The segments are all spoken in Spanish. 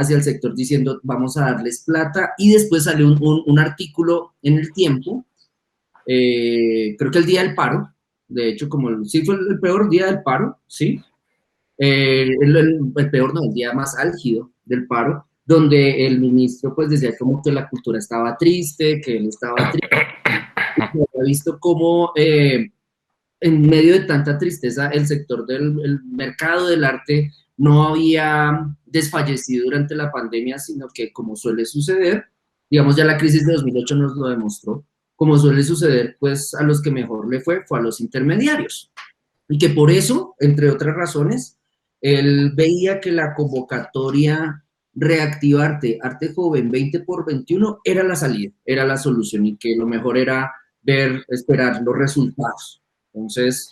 hacia el sector diciendo vamos a darles plata, y después salió un artículo en El Tiempo, creo que el día del paro, de hecho, sí fue el peor día del paro, ¿sí? El peor, no, el día más álgido del paro, donde el ministro pues decía como que la cultura estaba triste, que él estaba triste, y que había visto cómo en medio de tanta tristeza el sector del el mercado del arte no había desfallecido durante la pandemia, sino que como suele suceder, digamos ya la crisis de 2008 nos lo demostró, como suele suceder, pues a los que mejor le fue a los intermediarios. Y que por eso, entre otras razones, él veía que la convocatoria Reactivarte, Arte Joven 20x21 era la salida, era la solución, y que lo mejor era esperar los resultados. Entonces,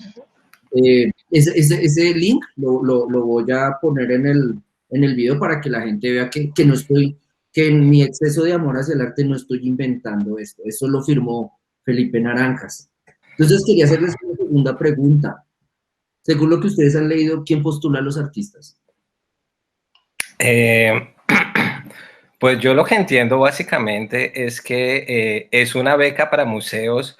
ese link lo voy a poner en el video para que la gente vea que no estoy, que en mi exceso de amor hacia el arte no estoy inventando esto. Eso lo firmó Felipe Naranjas. Entonces, quería hacerles una segunda pregunta. Según lo que ustedes han leído, ¿quién postula a los artistas? Pues yo lo que entiendo básicamente es que es una beca para museos,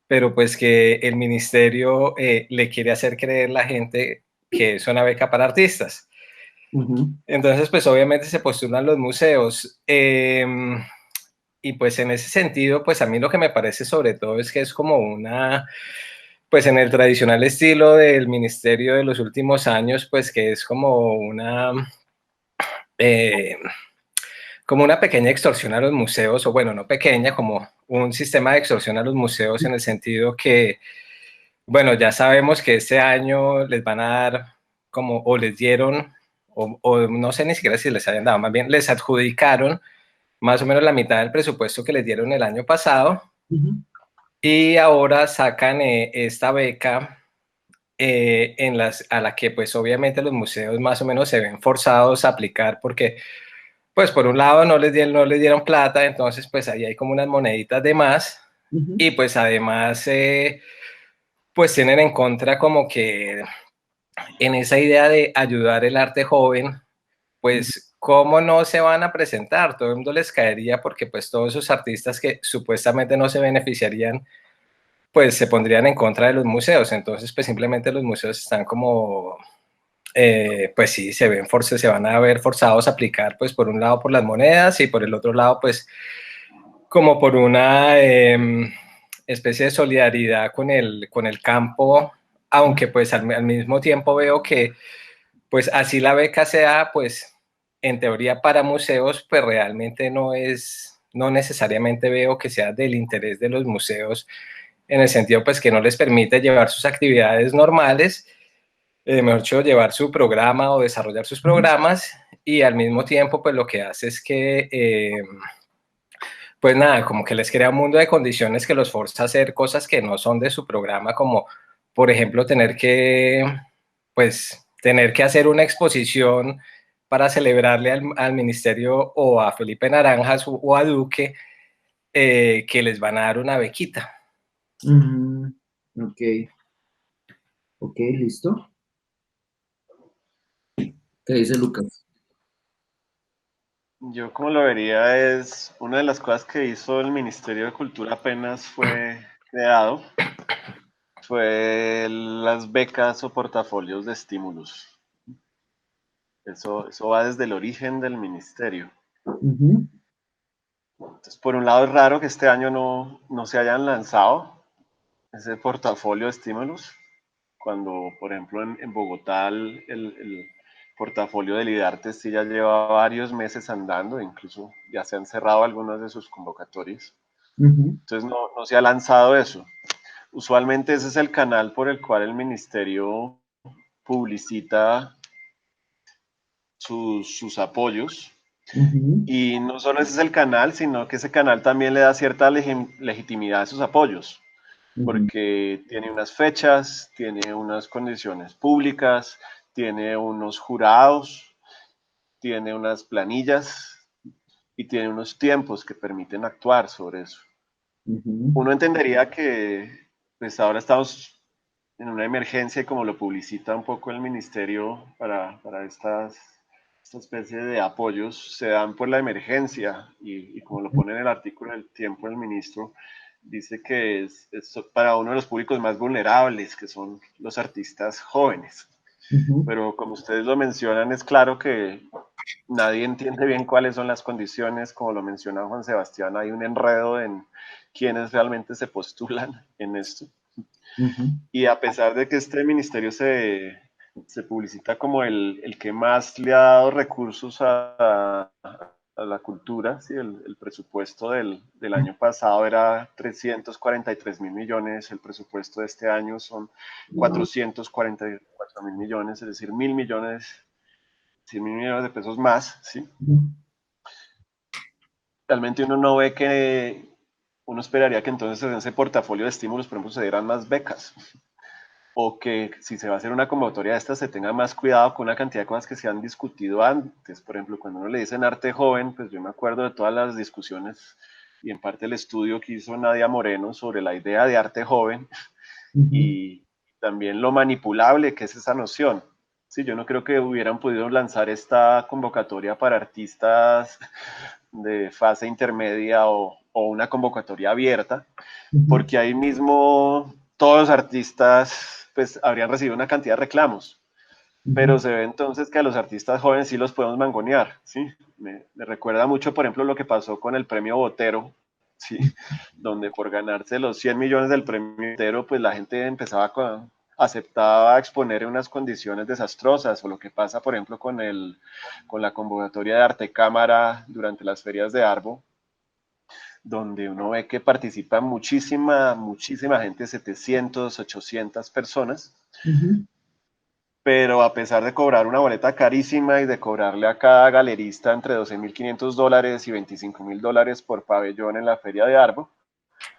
pero pues que el ministerio le quiere hacer creer a la gente que es una beca para artistas. Entonces, pues obviamente se postulan los museos. Y pues en ese sentido, pues a mí lo que me parece sobre todo es que es como pues en el tradicional estilo del ministerio de los últimos años, pues que es como una pequeña extorsión a los museos, o bueno, no pequeña, como un sistema de extorsión a los museos en el sentido que, bueno, ya sabemos que este año les van a dar como, o les dieron, o no sé ni siquiera si les hayan dado, más bien les adjudicaron más o menos la mitad del presupuesto que les dieron el año pasado, y ahora sacan esta beca a la que pues obviamente los museos más o menos se ven forzados a aplicar porque pues por un lado no les dieron plata, entonces pues ahí hay como unas moneditas de más, y pues además pues tienen en contra como que en esa idea de ayudar el arte joven, pues cómo no se van a presentar, todo el mundo les caería porque pues todos esos artistas que supuestamente no se beneficiarían pues se pondrían en contra de los museos, entonces pues simplemente los museos están como pues sí, se van a ver forzados a aplicar, pues por un lado por las monedas y por el otro lado, pues como por una especie de solidaridad con el campo, aunque pues al mismo tiempo veo que pues así la beca sea, pues en teoría para museos, pues realmente no necesariamente veo que sea del interés de los museos, en el sentido pues que no les permite llevar sus actividades normales, mejor dicho, llevar su programa o desarrollar sus programas, y al mismo tiempo pues lo que hace es que pues nada, como que les crea un mundo de condiciones que los forza a hacer cosas que no son de su programa, como por ejemplo tener que hacer una exposición para celebrarle al ministerio o a Felipe Naranjas o a Duque que les van a dar una bequita. Ok. Ok, listo. ¿Qué dice Lucas? Yo como lo vería es, una de las cosas que hizo el Ministerio de Cultura apenas fue creado, fue las becas o portafolios de estímulos. Eso va desde el origen del ministerio. Entonces, por un lado es raro que este año no se hayan lanzado ese portafolio de estímulos, cuando, por ejemplo, en Bogotá el portafolio del IDARTE sí ya lleva varios meses andando, incluso ya se han cerrado algunas de sus convocatorias. Entonces no se ha lanzado eso. Usualmente ese es el canal por el cual el ministerio publicita sus apoyos. Y no solo ese es el canal, sino que ese canal también le da cierta legitimidad a sus apoyos, porque tiene unas fechas, tiene unas condiciones públicas, tiene unos jurados, tiene unas planillas y tiene unos tiempos que permiten actuar sobre eso. Uno entendería que pues ahora estamos en una emergencia y como lo publicita un poco el ministerio para estas esta especie de apoyos se dan por la emergencia y como lo pone en el artículo del Tiempo el ministro, dice que es para uno de los públicos más vulnerables, que son los artistas jóvenes. Pero como ustedes lo mencionan, es claro que nadie entiende bien cuáles son las condiciones, como lo menciona Juan Sebastián, hay un enredo en quiénes realmente se postulan en esto. Y a pesar de que este ministerio se publicita como el que más le ha dado recursos a la cultura, ¿sí? El presupuesto del año pasado era 343.000 millones, el presupuesto de este año son 444.000 millones, es decir, 1.000 millones, 100.000 millones de pesos más, ¿sí? Realmente uno no ve que, uno esperaría que entonces en ese portafolio de estímulos, por ejemplo, se dieran más becas, o que si se va a hacer una convocatoria de estas se tenga más cuidado con una cantidad de cosas que se han discutido antes. Por ejemplo, cuando uno le dicen arte joven, pues yo me acuerdo de todas las discusiones y en parte el estudio que hizo Nadia Moreno sobre la idea de arte joven y también lo manipulable que es esa noción. Sí, yo no creo que hubieran podido lanzar esta convocatoria para artistas de fase intermedia o una convocatoria abierta, porque ahí mismo todos los artistas pues habrían recibido una cantidad de reclamos, pero se ve entonces que a los artistas jóvenes sí los podemos mangonear, ¿sí? Me recuerda mucho, por ejemplo, lo que pasó con el premio Botero, ¿sí? Donde por ganarse los 100 millones del premio Botero, pues la gente empezaba aceptaba exponer unas condiciones desastrosas, o lo que pasa, por ejemplo, con la convocatoria de Arte Cámara durante las ferias de Arbo, donde uno ve que participa muchísima gente, 700, 800 personas, pero a pesar de cobrar una boleta carísima y de cobrarle a cada galerista entre $12.500 y $25.000 por pabellón en la feria de Arbo,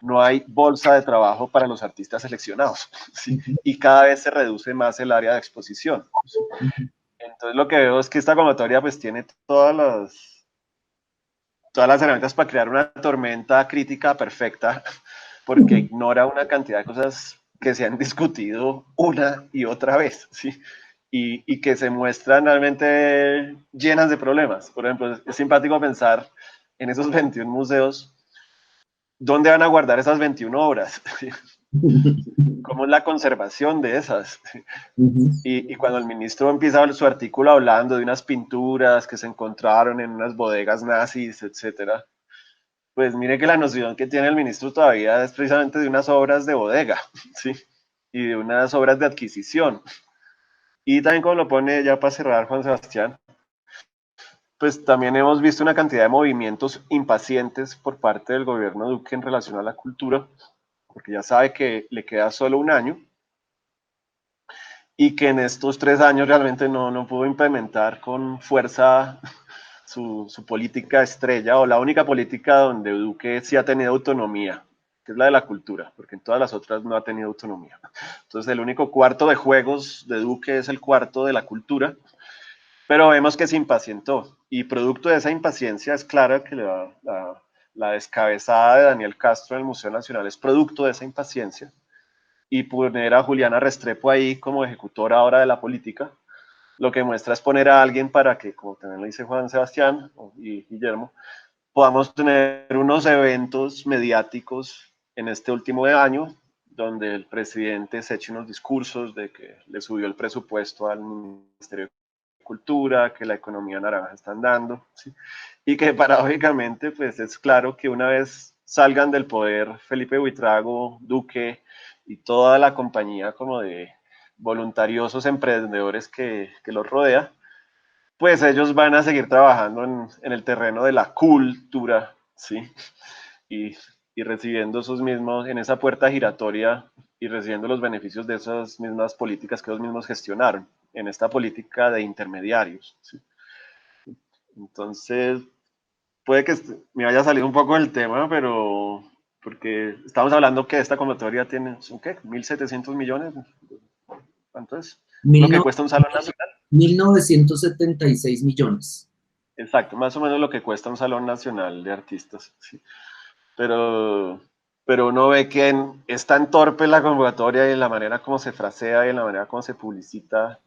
no hay bolsa de trabajo para los artistas seleccionados, ¿sí? Y cada vez se reduce más el área de exposición, ¿sí? Entonces lo que veo es que esta convocatoria pues tiene todas las herramientas para crear una tormenta crítica perfecta, porque ignora una cantidad de cosas que se han discutido una y otra vez, ¿sí? Y que se muestran realmente llenas de problemas. Por ejemplo, es simpático pensar en esos 21 museos, ¿dónde van a guardar esas 21 obras? ¿Cómo es la conservación de esas? Y cuando el ministro empieza su artículo hablando de unas pinturas que se encontraron en unas bodegas nazis, etcétera, pues mire que la noción que tiene el ministro todavía es precisamente de unas obras de bodega, ¿sí? Y de unas obras de adquisición. Y también como lo pone ya para cerrar Juan Sebastián, pues también hemos visto una cantidad de movimientos impacientes por parte del gobierno Duque en relación a la cultura, porque ya sabe que le queda solo un año y que en estos 3 años realmente no pudo implementar con fuerza su política estrella, o la única política donde Duque sí ha tenido autonomía, que es la de la cultura, porque en todas las otras no ha tenido autonomía. Entonces el único cuarto de juegos de Duque es el cuarto de la cultura, pero vemos que se impacientó, y producto de esa impaciencia es claro que la descabezada de Daniel Castro en el Museo Nacional es producto de esa impaciencia, y poner a Juliana Restrepo ahí como ejecutora ahora de la política, lo que muestra es poner a alguien para que, como también lo dice Juan Sebastián y Guillermo, podamos tener unos eventos mediáticos en este último año, donde el presidente se eche unos discursos de que le subió el presupuesto al Ministerio de Cultura, que la economía naranja está andando, ¿sí? Y que paradójicamente pues es claro que una vez salgan del poder Felipe Buitrago, Duque y toda la compañía como de voluntariosos emprendedores que los rodea, pues ellos van a seguir trabajando en el terreno de la cultura, ¿sí? Y, y recibiendo esos mismos, en esa puerta giratoria y recibiendo los beneficios de esas mismas políticas que ellos mismos gestionaron, en esta política de intermediarios, ¿sí? Entonces, puede que me vaya a salir un poco del tema, pero porque estamos hablando que esta convocatoria tiene, ¿son qué? 1.700 millones. ¿Cuánto es? Lo que cuesta un salón nacional. 1.976 millones. Exacto, más o menos lo que cuesta un salón nacional de artistas. Sí. Pero uno ve que es tan torpe la convocatoria y la manera como se frasea y la manera como se publicita,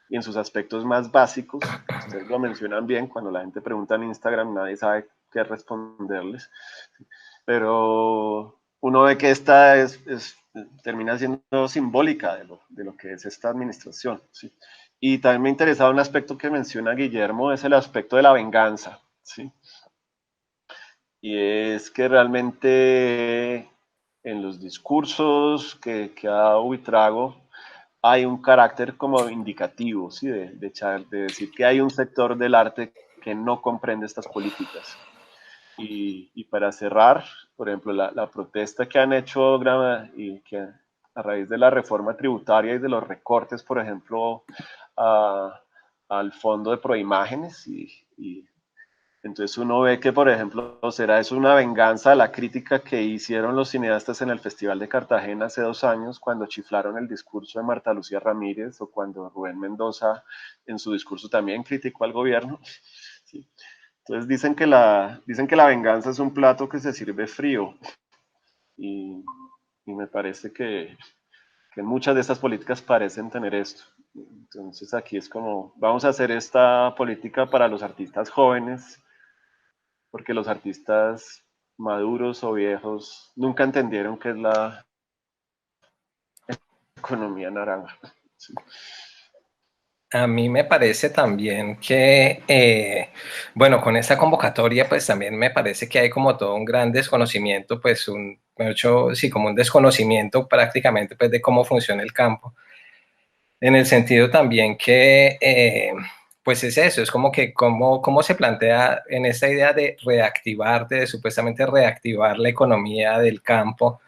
y en sus aspectos más básicos, ustedes lo mencionan bien, cuando la gente pregunta en Instagram nadie sabe qué responderles, pero uno ve que esta termina siendo simbólica de lo que es esta administración, ¿sí? Y también me interesaba un aspecto que menciona Guillermo, es el aspecto de la venganza, ¿sí? Y es que realmente en los discursos que ha dado Buitrago hay un carácter como indicativo, ¿sí? de decir que hay un sector del arte que no comprende estas políticas. Y para cerrar, por ejemplo, la protesta que han hecho y que a raíz de la reforma tributaria y de los recortes, por ejemplo, al fondo de proimágenes y entonces uno ve que, por ejemplo, será eso una venganza a la crítica que hicieron los cineastas en el Festival de Cartagena hace 2 años cuando chiflaron el discurso de Marta Lucía Ramírez, o cuando Rubén Mendoza en su discurso también criticó al gobierno. Sí. Entonces dicen que la venganza es un plato que se sirve frío y me parece que muchas de estas políticas parecen tener esto. Entonces aquí es como, vamos a hacer esta política para los artistas jóvenes, porque los artistas maduros o viejos nunca entendieron qué es la economía naranja. Sí. A mí me parece también que, bueno, con esta convocatoria, pues también me parece que hay como todo un gran desconocimiento, pues sí, como un desconocimiento prácticamente, pues de cómo funciona el campo. En el sentido también que, pues es eso, es como que cómo se plantea en esta idea de reactivar, de supuestamente reactivar la economía del campo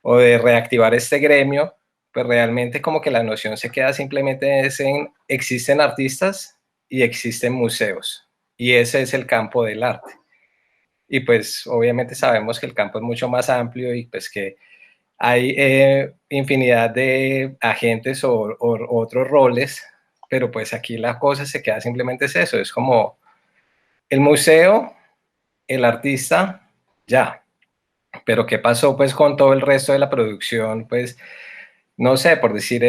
o de reactivar este gremio, pues realmente como que la noción se queda simplemente en existen artistas y existen museos, y ese es el campo del arte. Y pues obviamente sabemos que el campo es mucho más amplio y pues que hay infinidad de agentes o otros roles, pero pues aquí la cosa se queda simplemente es eso, es como el museo, el artista, ya. Pero ¿qué pasó pues con todo el resto de la producción? Pues no sé, por decir,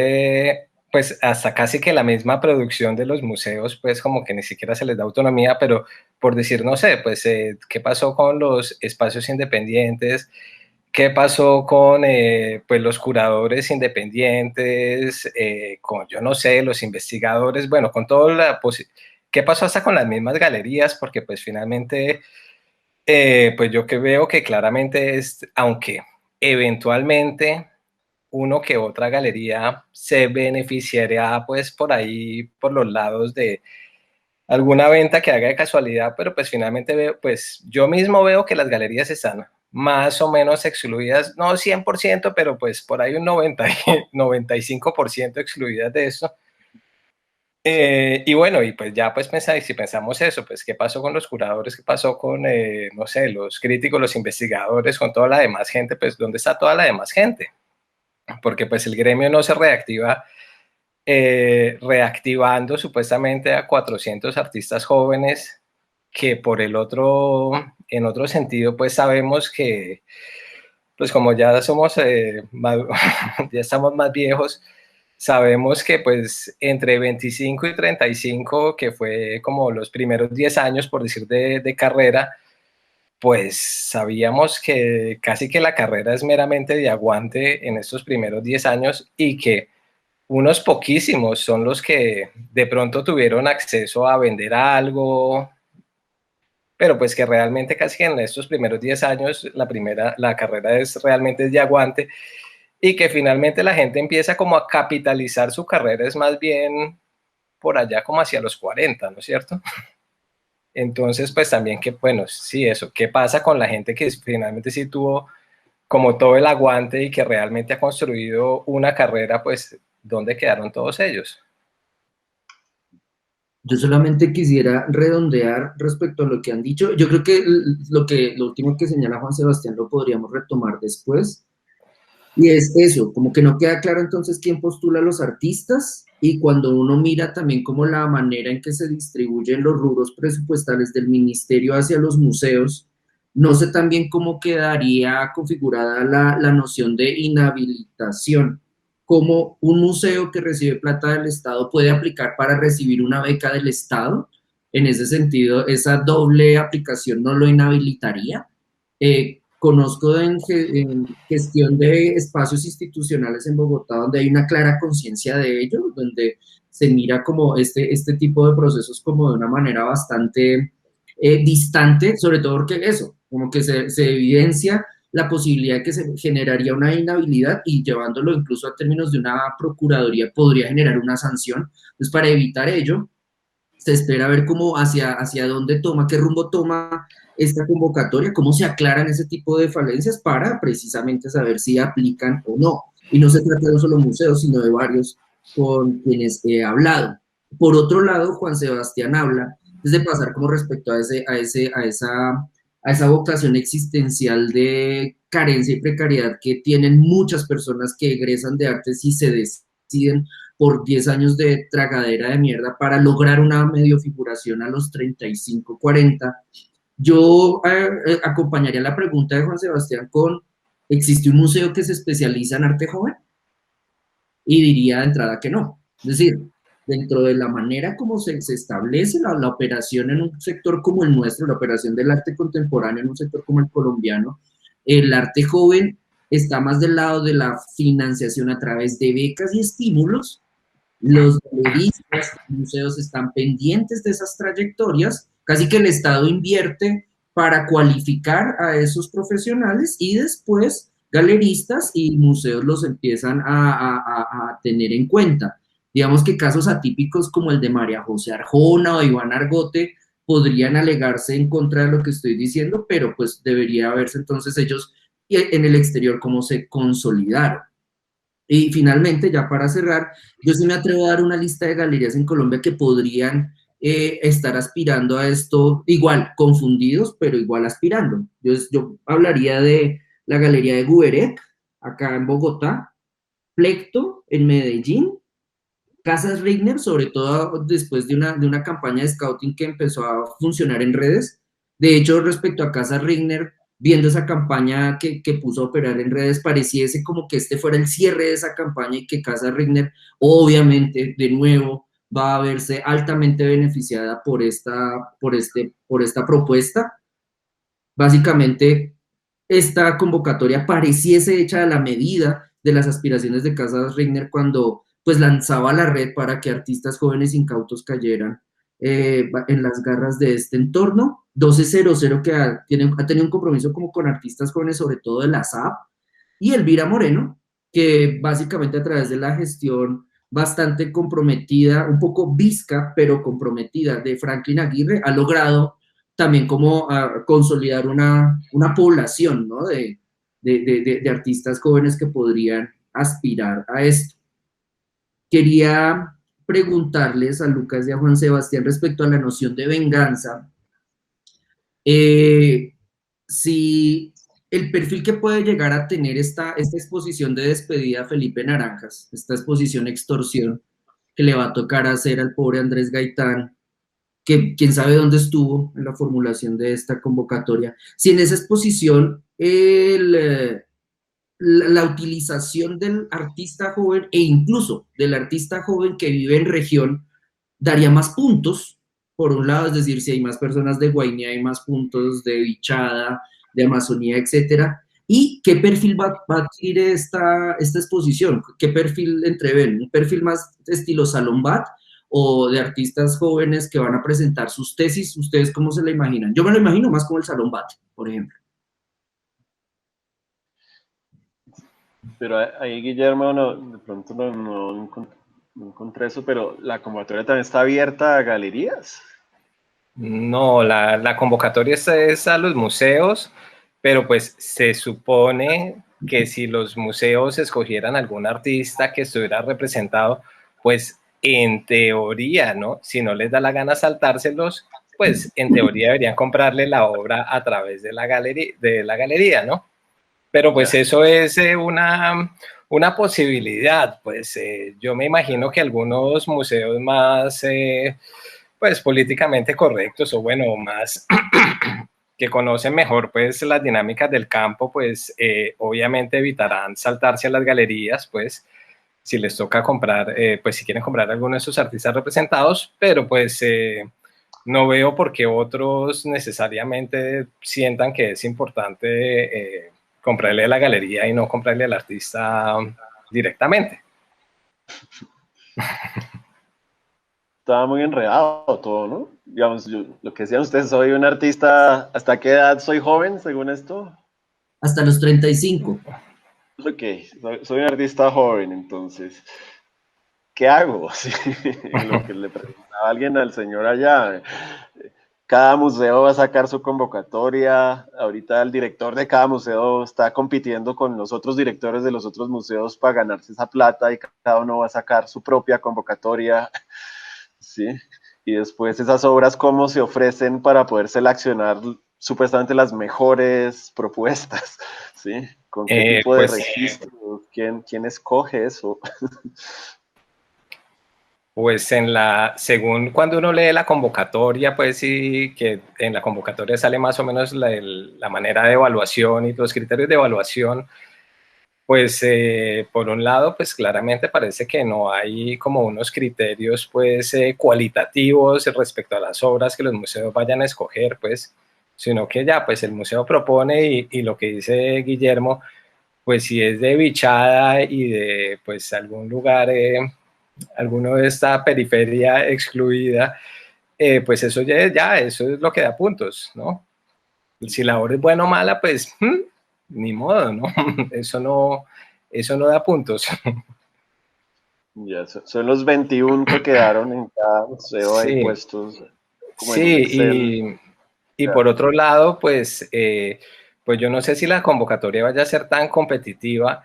pues hasta casi que la misma producción de los museos, pues como que ni siquiera se les da autonomía, pero por decir, no sé, pues qué pasó con los espacios independientes, qué pasó con pues los curadores independientes, con yo no sé, los investigadores, bueno, con todo qué pasó hasta con las mismas galerías, porque pues finalmente, pues yo que veo que claramente es, aunque eventualmente uno que otra galería se beneficiaría pues por ahí, por los lados de alguna venta que haga de casualidad, pero pues finalmente veo, pues yo mismo veo que las galerías están más o menos excluidas, no 100%, pero pues por ahí un 95% excluidas de eso. Y bueno, y pues ya pues si pensamos eso, pues qué pasó con los curadores, qué pasó con, no sé, los críticos, los investigadores, con toda la demás gente, pues ¿dónde está toda la demás gente? Porque pues el gremio no se reactiva reactivando supuestamente a 400 artistas jóvenes que por el otro, en otro sentido pues sabemos que pues como ya somos, ya estamos más viejos, sabemos que pues entre 25 y 35, que fue como los primeros 10 años por decir de carrera, pues sabíamos que casi que la carrera es meramente de aguante en estos primeros 10 años y que unos poquísimos son los que de pronto tuvieron acceso a vender algo, pero pues que realmente casi en estos primeros 10 años la carrera es realmente de aguante y que finalmente la gente empieza como a capitalizar su carrera es más bien por allá como hacia los 40, ¿no es cierto? Entonces pues también que bueno, sí eso, ¿qué pasa con la gente que finalmente sí tuvo como todo el aguante y que realmente ha construido una carrera, pues ¿dónde quedaron todos ellos? Yo solamente quisiera redondear respecto a lo que han dicho. Yo creo que lo último que señala Juan Sebastián lo podríamos retomar después. Y es eso, como que no queda claro entonces quién postula a los artistas y cuando uno mira también como la manera en que se distribuyen los rubros presupuestales del ministerio hacia los museos, no sé también cómo quedaría configurada la noción de inhabilitación. cómo un museo que recibe plata del Estado puede aplicar para recibir una beca del Estado. En ese sentido, esa doble aplicación no lo inhabilitaría. Conozco en gestión de espacios institucionales en Bogotá donde hay una clara conciencia de ello, donde se mira como este tipo de procesos como de una manera bastante distante, sobre todo porque eso, como que se evidencia la posibilidad de que se generaría una inhabilidad y llevándolo incluso a términos de una procuraduría podría generar una sanción. Entonces, para evitar ello, se espera ver cómo hacia dónde toma, qué rumbo toma esta convocatoria, cómo se aclaran ese tipo de falencias para precisamente saber si aplican o no. Y no se trata de solo museos, sino de varios con quienes he hablado. Por otro lado, Juan Sebastián habla desde pasar como respecto a esa vocación existencial de carencia y precariedad que tienen muchas personas que egresan de artes y se deciden por 10 años de tragadera de mierda para lograr una medio figuración a los 35, 40. Yo acompañaría la pregunta de Juan Sebastián con, ¿existe un museo que se especializa en arte joven? Y diría de entrada que no. Es decir, dentro de la manera como se establece la operación en un sector como el nuestro, la operación del arte contemporáneo en un sector como el colombiano, el arte joven está más del lado de la financiación a través de becas y estímulos. Los galeristas, museos están pendientes de esas trayectorias, casi que el Estado invierte para cualificar a esos profesionales y después galeristas y museos los empiezan a tener en cuenta. Digamos que casos atípicos como el de María José Arjona o Iván Argote podrían alegarse en contra de lo que estoy diciendo, pero pues debería verse entonces ellos en el exterior cómo se consolidaron. Y finalmente, ya para cerrar, yo sí me atrevo a dar una lista de galerías en Colombia que podrían estar aspirando a esto, igual, confundidos, pero igual aspirando. Yo hablaría de la Galería de Guberec, acá en Bogotá, Plecto, en Medellín, Casas Rigner, sobre todo después de una campaña de scouting que empezó a funcionar en redes. De hecho, respecto a Casas Rigner, viendo esa campaña que puso a operar en redes, pareciese como que este fuera el cierre de esa campaña y que Casa Rigner, obviamente, de nuevo, va a verse altamente beneficiada por esta propuesta. Básicamente, esta convocatoria pareciese hecha a la medida de las aspiraciones de Casa Rigner cuando pues lanzaba la red para que artistas jóvenes incautos cayeran en las garras de este entorno. 1200, que ha tenido un compromiso como con artistas jóvenes, sobre todo de la SAP, y Elvira Moreno, que básicamente a través de la gestión bastante comprometida, un poco visca, pero comprometida, de Franklin Aguirre, ha logrado también como consolidar una población, ¿no? de artistas jóvenes que podrían aspirar a esto. Quería preguntarles a Lucas y a Juan Sebastián respecto a la noción de venganza, si el perfil que puede llegar a tener esta exposición de despedida a Felipe Naranjas, esta exposición extorsión que le va a tocar hacer al pobre Andrés Gaitán, que quién sabe dónde estuvo en la formulación de esta convocatoria, si en esa exposición la utilización del artista joven e incluso del artista joven que vive en región daría más puntos, por un lado, es decir, si hay más personas de Guainía, hay más puntos de Vichada, de Amazonía, etcétera. ¿Y qué perfil va a adquirir esta exposición? ¿Qué perfil entreven? ¿Un perfil más estilo Salón Bat o de artistas jóvenes que van a presentar sus tesis? ¿Ustedes cómo se la imaginan? Yo me lo imagino más como el Salón Bat, por ejemplo. Pero ahí, Guillermo, de pronto no encontré eso, pero la convocatoria también está abierta a galerías. No, la convocatoria es a los museos, pero pues se supone que si los museos escogieran algún artista que estuviera representado, pues en teoría, ¿no? Si no les da la gana saltárselos, pues en teoría deberían comprarle la obra a través de la galería, ¿no? Pero pues eso es una posibilidad, pues yo me imagino que algunos museos más, pues políticamente correctos o bueno, más que conocen mejor pues las dinámicas del campo, pues obviamente evitarán saltarse a las galerías, pues si les toca comprar, pues si quieren comprar alguno de esos artistas representados, pero pues no veo por qué otros necesariamente sientan que es importante comprarle a la galería y no comprarle al artista directamente. Estaba muy enredado todo, ¿no? Digamos, lo que decían ustedes, soy un artista, ¿hasta qué edad soy joven, según esto? Hasta los 35. Ok, soy un artista joven, entonces, ¿qué hago? Sí, lo que le preguntaba a alguien al señor allá, cada museo va a sacar su convocatoria, ahorita el director de cada museo está compitiendo con los otros directores de los otros museos para ganarse esa plata y cada uno va a sacar su propia convocatoria, ¿sí? Y después esas obras, ¿cómo se ofrecen para poder seleccionar supuestamente las mejores propuestas? ¿Sí? ¿Con qué tipo de Pues, registro? ¿Quién escoge eso? Pues según cuando uno lee la convocatoria, pues sí, que en la convocatoria sale más o menos la manera de evaluación y los criterios de evaluación, pues por un lado, pues claramente parece que no hay como unos criterios pues cualitativos respecto a las obras que los museos vayan a escoger, pues, sino que ya pues el museo propone y lo que dice Guillermo, pues si es de Bichada y de pues algún lugar, alguno de esta periferia excluida, pues eso eso es lo que da puntos, ¿no? Si la obra es buena o mala, pues ni modo, ¿no? Eso no da puntos. Ya, son los 21 que quedaron en cada museo ahí Sí, puestos como en un Excel. sí, y por otro lado, pues yo no sé si la convocatoria vaya a ser tan competitiva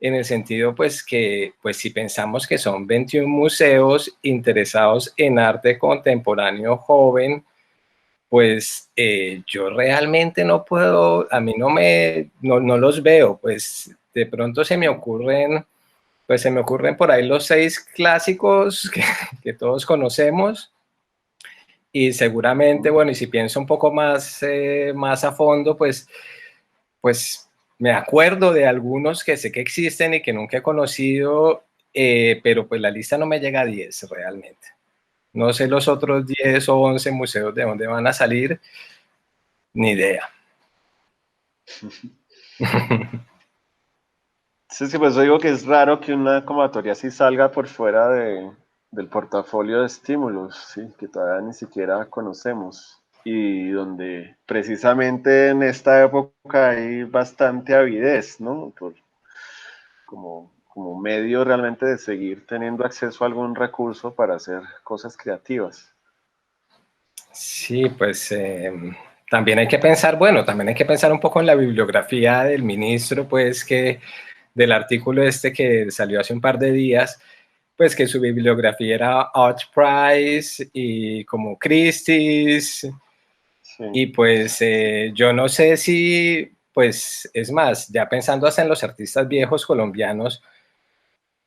en el sentido, pues que, pues si pensamos que son 21 museos interesados en arte contemporáneo joven, pues yo realmente no puedo, a mí no los veo, pues de pronto se me ocurren por ahí los 6 clásicos que todos conocemos, y seguramente, bueno, y si pienso un poco más a fondo, pues me acuerdo de algunos que sé que existen y que nunca he conocido, pero pues la lista no me llega a 10 realmente. No sé los otros 10 o 11 museos de dónde van a salir, ni idea. Sí, sí, pues yo digo que es raro que una convocatoria así salga por fuera del portafolio de estímulos, ¿sí? Que todavía ni siquiera conocemos. Y donde precisamente en esta época hay bastante avidez, ¿no? Como medio realmente de seguir teniendo acceso a algún recurso para hacer cosas creativas. Sí, pues también hay que pensar, bueno, también hay que pensar un poco en la bibliografía del ministro, pues que del artículo este que salió hace un par de días, pues que su bibliografía era ArtPrice y como Christie's, Sí. y pues yo no sé si, pues es más, ya pensando hasta en los artistas viejos colombianos,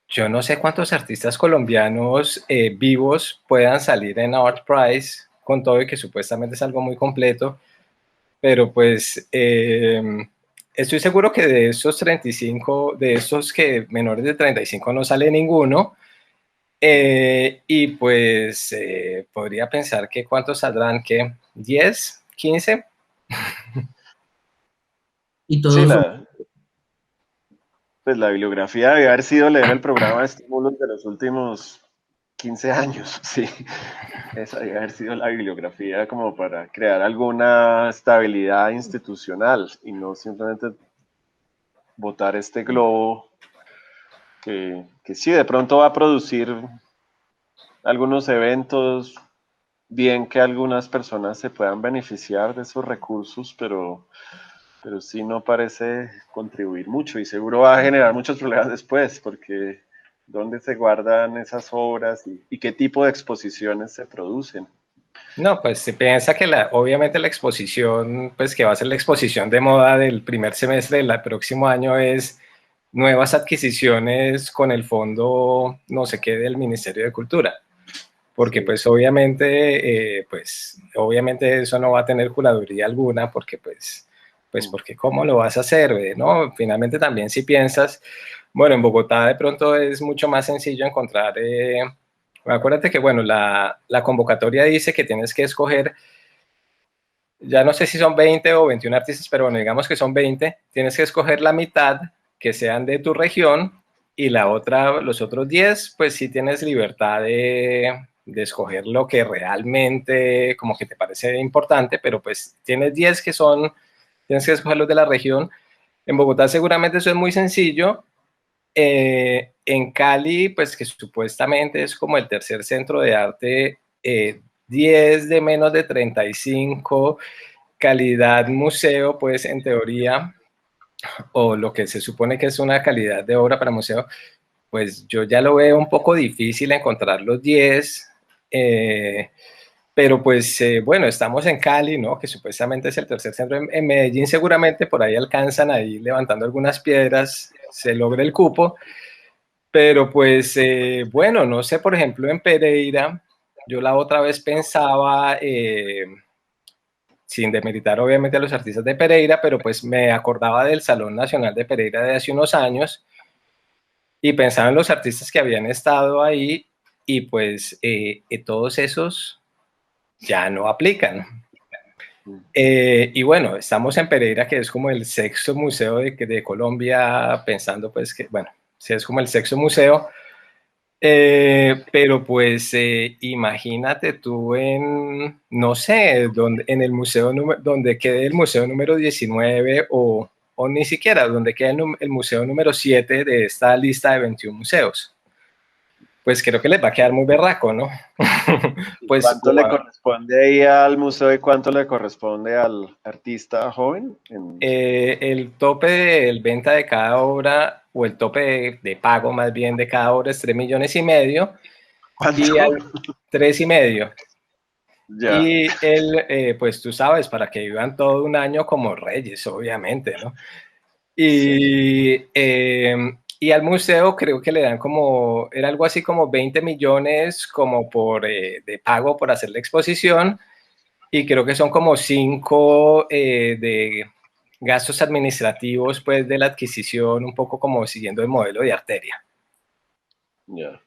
yo no sé cuántos artistas colombianos vivos puedan salir en ArtPrice, con todo y que supuestamente es algo muy completo, pero pues estoy seguro que de esos 35, de esos que menores de 35 no sale ninguno, y pues podría pensar que cuántos saldrán, ¿qué? ¿10? ¿15? Y Sí, todos son... pues la bibliografía debe haber sido leer el programa de estímulos de los últimos 15 años, sí. Esa debe haber sido la bibliografía como para crear alguna estabilidad institucional y no simplemente botar este globo que sí, de pronto va a producir algunos eventos, bien que algunas personas se puedan beneficiar de esos recursos, pero sí no parece contribuir mucho y seguro va a generar muchos problemas después, porque ¿dónde se guardan esas obras y qué tipo de exposiciones se producen? No, pues se piensa que obviamente la exposición, pues que va a ser la exposición de moda del primer semestre del próximo año es nuevas adquisiciones con el fondo no sé qué del Ministerio de Cultura, porque Sí. pues obviamente eso no va a tener curaduría alguna, porque pues porque cómo lo vas a hacer, ¿no? Finalmente también si piensas, Bueno, en Bogotá de pronto es mucho más sencillo encontrar, acuérdate que, bueno, la convocatoria dice que tienes que escoger, ya no sé si son 20 o 21 artistas, pero bueno, digamos que son 20, tienes que escoger la mitad que sean de tu región y la otra, los otros 10, pues sí tienes libertad de escoger lo que realmente como que te parece importante, pero pues tienes 10 que son, tienes que escoger los de la región. En Bogotá seguramente eso es muy sencillo. En Cali, pues que supuestamente es como el tercer centro de arte, 10 de menos de 35, calidad museo, pues en teoría, o lo que se supone que es una calidad de obra para museo, pues yo ya lo veo un poco difícil encontrar los 10, pero pues bueno, estamos en Cali, ¿no? Que supuestamente es el tercer centro. En Medellín seguramente por ahí alcanzan ahí levantando algunas piedras, se logra el cupo, pero pues bueno, no sé, por ejemplo en Pereira, yo la otra vez pensaba, sin demeritar obviamente a los artistas de Pereira, pero pues me acordaba del Salón Nacional de Pereira de hace unos años y pensaba en los artistas que habían estado ahí y pues todos esos ya no aplican. Y bueno, estamos en Pereira, que es como el sexto museo de Colombia, pensando pues que, bueno, sí es como el sexto museo, pero pues imagínate tú en, no sé, en el museo, donde quede el museo número 19 o ni siquiera donde quede el museo número 7 de esta lista de 21 museos. Pues creo que les va a quedar muy berraco, ¿no? Pues, ¿cuánto le corresponde ahí al museo y cuánto le corresponde al artista joven? El tope de venta de cada obra, o el tope de pago más bien de cada obra es 3,5 millones. ¿Cuánto? Y 3,5. Ya. Y él, pues tú sabes, para que vivan todo un año como reyes, obviamente, ¿no? Y, y al museo creo que le dan como, era algo así como 20 millones como de pago por hacer la exposición, y creo que son como 5 de gastos administrativos, pues, de la adquisición, un poco como siguiendo el modelo de Arteria. Ya.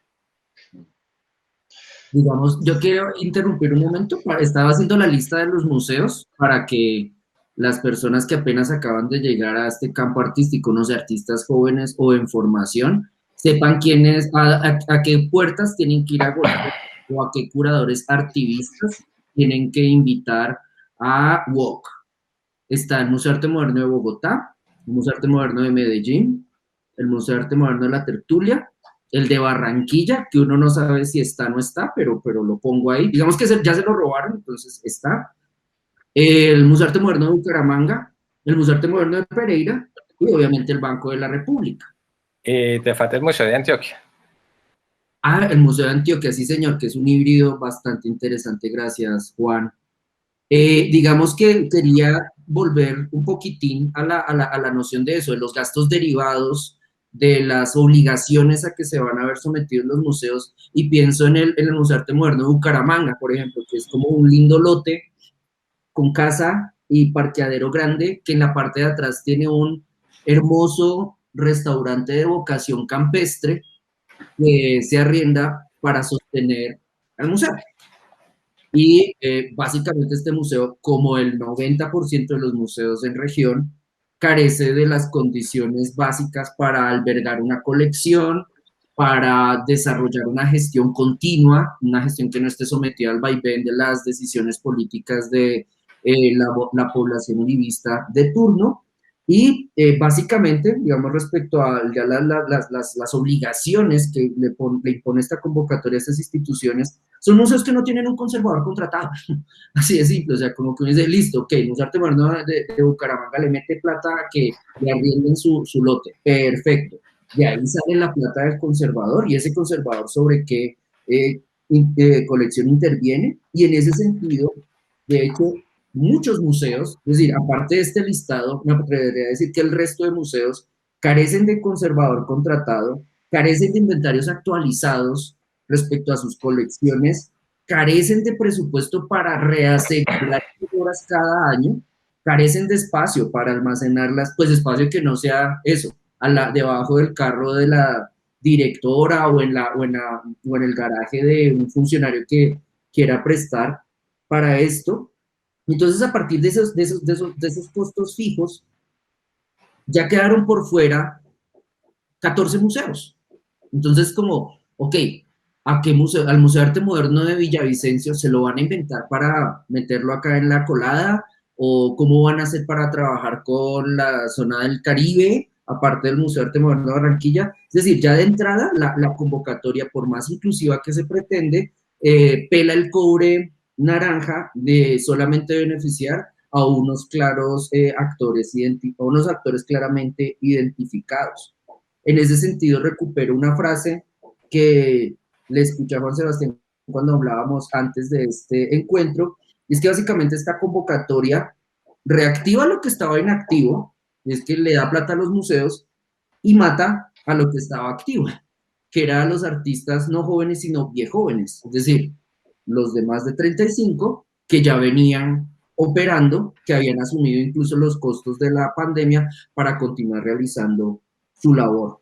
Digamos, yo quiero interrumpir un momento. Estaba haciendo la lista de los museos para que las personas que apenas acaban de llegar a este campo artístico, no sé, artistas jóvenes o en formación, sepan quiénes, a qué puertas tienen que ir a golpear o a qué curadores activistas tienen que invitar a WOC. Está el Museo de Arte Moderno de Bogotá, el Museo de Arte Moderno de Medellín, el Museo de Arte Moderno de La Tertulia, el de Barranquilla, que uno no sabe si está o no está, pero lo pongo ahí. Digamos que ya se lo robaron, entonces está. El Museo de Arte Moderno de Bucaramanga, el Museo de Arte Moderno de Pereira y obviamente el Banco de la República. Y te falta el Museo de Antioquia. Ah, el Museo de Antioquia, sí señor, que es un híbrido bastante interesante, gracias Juan. Digamos que quería volver un poquitín a la noción de eso, de los gastos derivados, de las obligaciones a que se van a ver sometidos los museos, y pienso en el Museo de Arte Moderno de Bucaramanga, por ejemplo, que es como un lindo lote con casa y parqueadero grande, que en la parte de atrás tiene un hermoso restaurante de vocación campestre que se arrienda para sostener al museo. Y básicamente este museo, como el 90% de los museos en región, carece de las condiciones básicas para albergar una colección, para desarrollar una gestión continua, una gestión que no esté sometida al vaivén de las decisiones políticas de la población uribista de turno. Y básicamente, digamos, respecto a ya las obligaciones que le impone esta convocatoria a estas instituciones, son museos que no tienen un conservador contratado. Así de simple, o sea, como que uno dice, listo, ok, el Museo de Arte Moderno de Bucaramanga le mete plata a que le arrienden su lote, perfecto. De ahí sale la plata del conservador, y ese conservador sobre qué colección interviene, y en ese sentido, de hecho, muchos museos, es decir, aparte de este listado, me atrevería a decir que el resto de museos carecen de conservador contratado, carecen de inventarios actualizados respecto a sus colecciones, carecen de presupuesto para reasegurar obras cada año, carecen de espacio para almacenarlas, pues espacio que no sea eso, debajo del carro de la directora o en el garaje de un funcionario que quiera prestar para esto. Entonces, a partir de esos costos fijos, ya quedaron por fuera 14 museos. Entonces, como, ok, ¿a qué museo? Al Museo de Arte Moderno de Villavicencio se lo van a inventar para meterlo acá en la colada, o cómo van a hacer para trabajar con la zona del Caribe, aparte del Museo de Arte Moderno de Barranquilla. Es decir, ya de entrada, la convocatoria, por más inclusiva que se pretende, pela el cobre naranja de solamente beneficiar a unos claros a unos actores claramente identificados. En ese sentido, recupero una frase que le escuché a Juan Sebastián cuando hablábamos antes de este encuentro, y es que básicamente esta convocatoria reactiva lo que estaba inactivo, y es que le da plata a los museos y mata a lo que estaba activo, que eran los artistas no jóvenes, sino viejóvenes, es decir, los de más de 35 que ya venían operando, que habían asumido incluso los costos de la pandemia para continuar realizando su labor.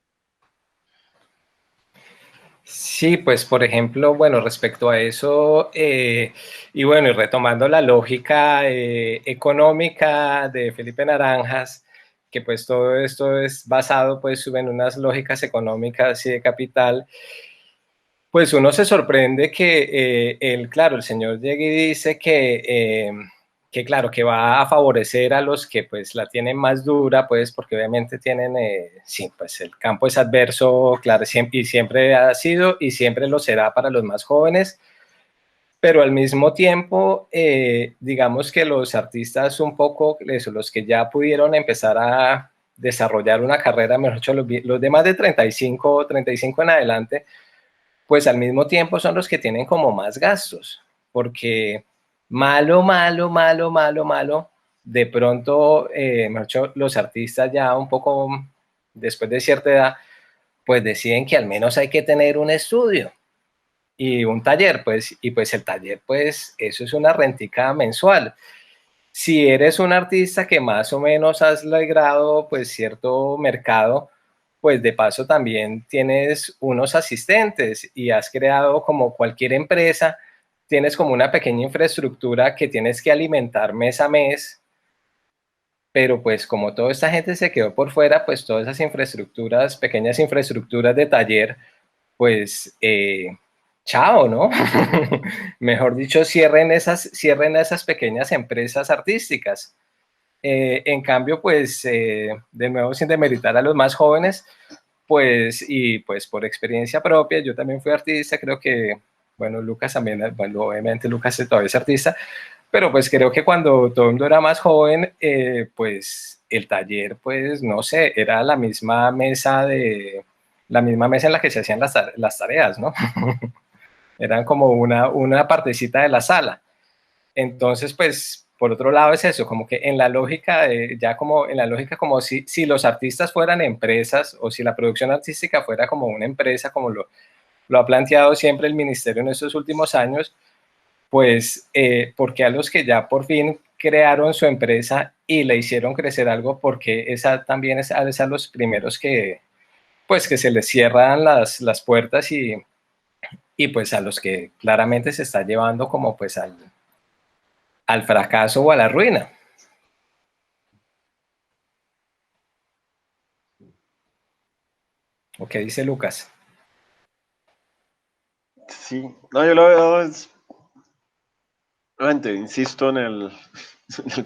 Sí, pues por ejemplo, bueno, respecto a eso, y bueno, y retomando la lógica económica de Felipe Naranjas, que pues todo esto es basado pues en unas lógicas económicas y de capital, pues uno se sorprende que claro, el señor llega y dice que claro, que va a favorecer a los que pues la tienen más dura, pues porque obviamente tienen, sí, pues el campo es adverso, claro, y siempre ha sido y siempre lo será para los más jóvenes, pero al mismo tiempo, digamos que los artistas un poco, eso, los que ya pudieron empezar a desarrollar una carrera, mejor dicho, los de más de 35 en adelante, pues al mismo tiempo son los que tienen como más gastos, porque malo, de pronto, mejor dicho, los artistas ya un poco después de cierta edad, pues deciden que al menos hay que tener un estudio y un taller, pues, y pues el taller, pues, eso es una rentica mensual. Si eres un artista que más o menos has logrado, pues, cierto mercado, pues de paso también tienes unos asistentes y has creado como cualquier empresa, tienes como una pequeña infraestructura que tienes que alimentar mes a mes, pero pues como toda esta gente se quedó por fuera, pues todas esas infraestructuras, pequeñas infraestructuras de taller, pues chao, ¿no? Mejor dicho, cierren esas pequeñas empresas artísticas. En cambio, pues, de nuevo, sin demeritar a los más jóvenes, pues, y pues por experiencia propia, yo también fui artista, creo que, bueno, Lucas también, bueno, obviamente Lucas todavía es artista, pero pues creo que cuando todo el mundo era más joven, pues el taller, pues, no sé, era la misma mesa en la que se hacían las tareas, ¿no? Eran como una partecita de la sala. Entonces, pues, por otro lado es eso, como que en la lógica, ya como en la lógica como si los artistas fueran empresas o si la producción artística fuera como una empresa, como lo ha planteado siempre el ministerio en estos últimos años, pues, porque a los que ya por fin crearon su empresa y le hicieron crecer algo, porque esa también es a los primeros que, pues, que se les cierran las puertas y pues a los que claramente se está llevando como pues al fracaso o a la ruina. ¿O qué dice Lucas? Sí, no, yo lo veo, nuevamente, insisto en el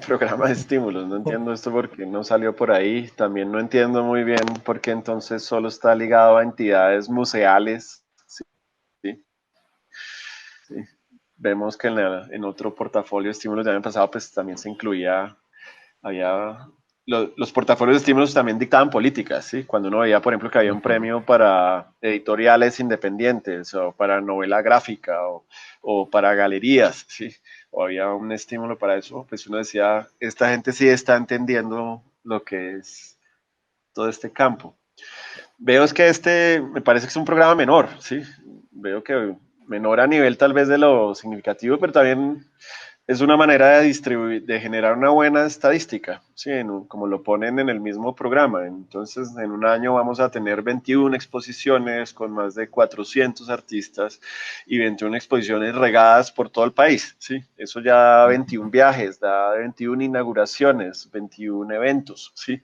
programa de estímulos, no entiendo esto porque no salió por ahí, también no entiendo muy bien por qué entonces solo está ligado a entidades museales, ¿sí? Sí. Vemos que en otro portafolio de estímulos del año pasado pues también se incluía, los portafolios de estímulos también dictaban políticas, ¿sí? Cuando uno veía, por ejemplo, que había un premio para editoriales independientes o para novela gráfica o para galerías, ¿sí? O había un estímulo para eso, pues uno decía, esta gente sí está entendiendo lo que es todo este campo. Veo es que me parece que es un programa menor, ¿sí? Veo que menor a nivel tal vez de lo significativo, pero también es una manera de distribuir, de generar una buena estadística, ¿sí? Como lo ponen en el mismo programa. Entonces, en un año vamos a tener 21 exposiciones con más de 400 artistas y 21 exposiciones regadas por todo el país, ¿sí? Eso ya da 21 viajes, da 21 inauguraciones, 21 eventos, ¿sí?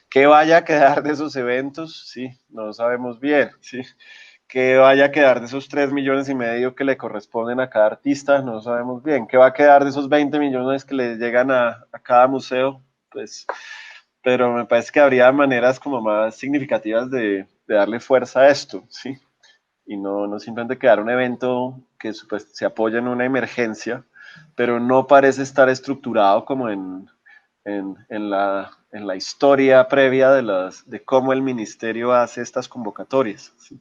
¿Qué vaya a quedar de esos eventos? Sí, no sabemos bien, ¿sí? ¿Qué vaya a quedar de esos 3,5 millones que le corresponden a cada artista? No sabemos bien. ¿Qué va a quedar de esos 20 millones que le llegan a cada museo? Pues, pero me parece que habría maneras como más significativas de darle fuerza a esto, ¿sí? Y no simplemente quedar un evento que pues, se apoya en una emergencia, pero no parece estar estructurado como en la historia previa de cómo el ministerio hace estas convocatorias, ¿sí?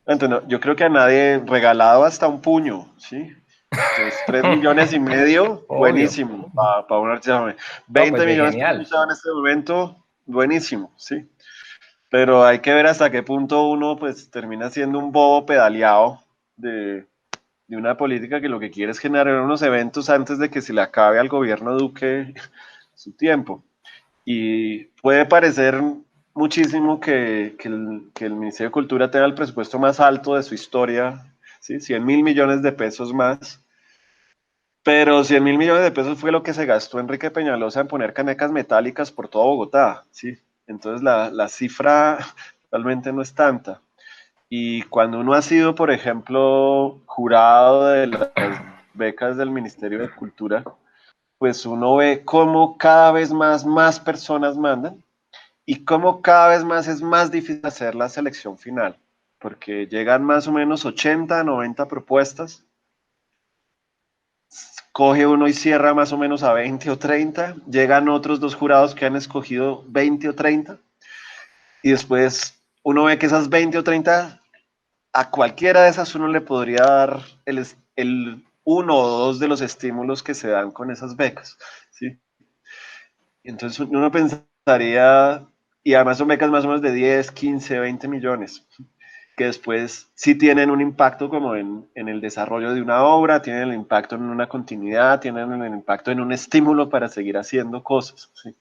Entonces, yo creo que a nadie regalado hasta un puño, ¿sí? Entonces, 3,5 millones, Obvio. buenísimo para un artista joven. No, 20 pues de millones por un genial. museo en este momento, buenísimo, ¿sí? Pero hay que ver hasta qué punto uno pues termina siendo un bobo pedaleado de una política que lo que quiere es generar unos eventos antes de que se le acabe al gobierno Duque su tiempo. Y puede parecer muchísimo que el Ministerio de Cultura tenga el presupuesto más alto de su historia, ¿sí? 100,000 millones de pesos más, pero 100,000 millones de pesos fue lo que se gastó Enrique Peñalosa en poner canecas metálicas por toda Bogotá, ¿sí? Entonces la cifra realmente no es tanta. Y cuando uno ha sido, por ejemplo, jurado de las becas del Ministerio de Cultura, pues uno ve cómo cada vez más personas mandan y cómo cada vez más es más difícil hacer la selección final, porque llegan más o menos 80, 90 propuestas, coge uno y cierra más o menos a 20 o 30, llegan otros dos jurados que han escogido 20 o 30, y después uno ve que esas 20 o 30, a cualquiera de esas uno le podría dar el uno o dos de los estímulos que se dan con esas becas, ¿sí? Entonces uno pensaría, y además son becas más o menos de 10, 15, 20 millones, que después sí tienen un impacto como en el desarrollo de una obra, tienen el impacto en una continuidad, tienen el impacto en un estímulo para seguir haciendo cosas, ¿sí?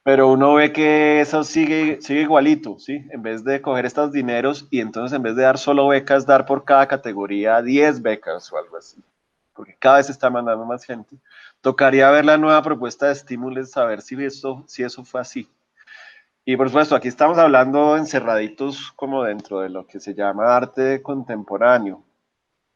Pero uno ve que eso sigue igualito, ¿sí? En vez de coger estos dineros y entonces en vez de dar solo becas, dar por cada categoría 10 becas o algo así, porque cada vez se está mandando más gente. Tocaría ver la nueva propuesta de estímulos, saber si eso fue así. Y por supuesto, aquí estamos hablando encerraditos como dentro de lo que se llama arte contemporáneo,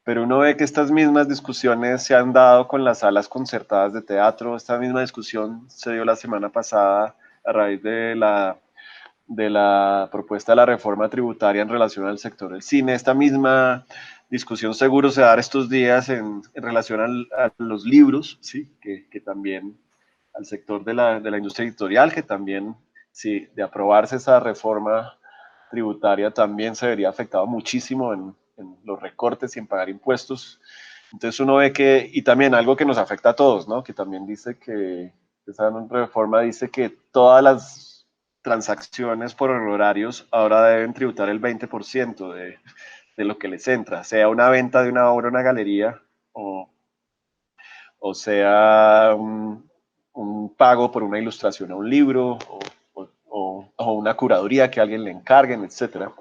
pero uno ve que estas mismas discusiones se han dado con las salas concertadas de teatro. Esta misma discusión se dio la semana pasada a raíz de la propuesta de la reforma tributaria en relación al sector del cine. Esta misma discusión seguro se va a dar estos días en relación a los libros, ¿sí? Que también al sector de la industria editorial, que también, sí, de aprobarse esa reforma tributaria, también se vería afectado muchísimo en los recortes y en pagar impuestos. Entonces uno ve que, y también algo que nos afecta a todos, ¿no? Que también dice que, esa reforma dice que todas las transacciones por honorarios ahora deben tributar el 20% de lo que les entra, sea una venta de una obra a una galería o sea un pago por una ilustración a un libro o una curaduría que a alguien le encarguen, etc.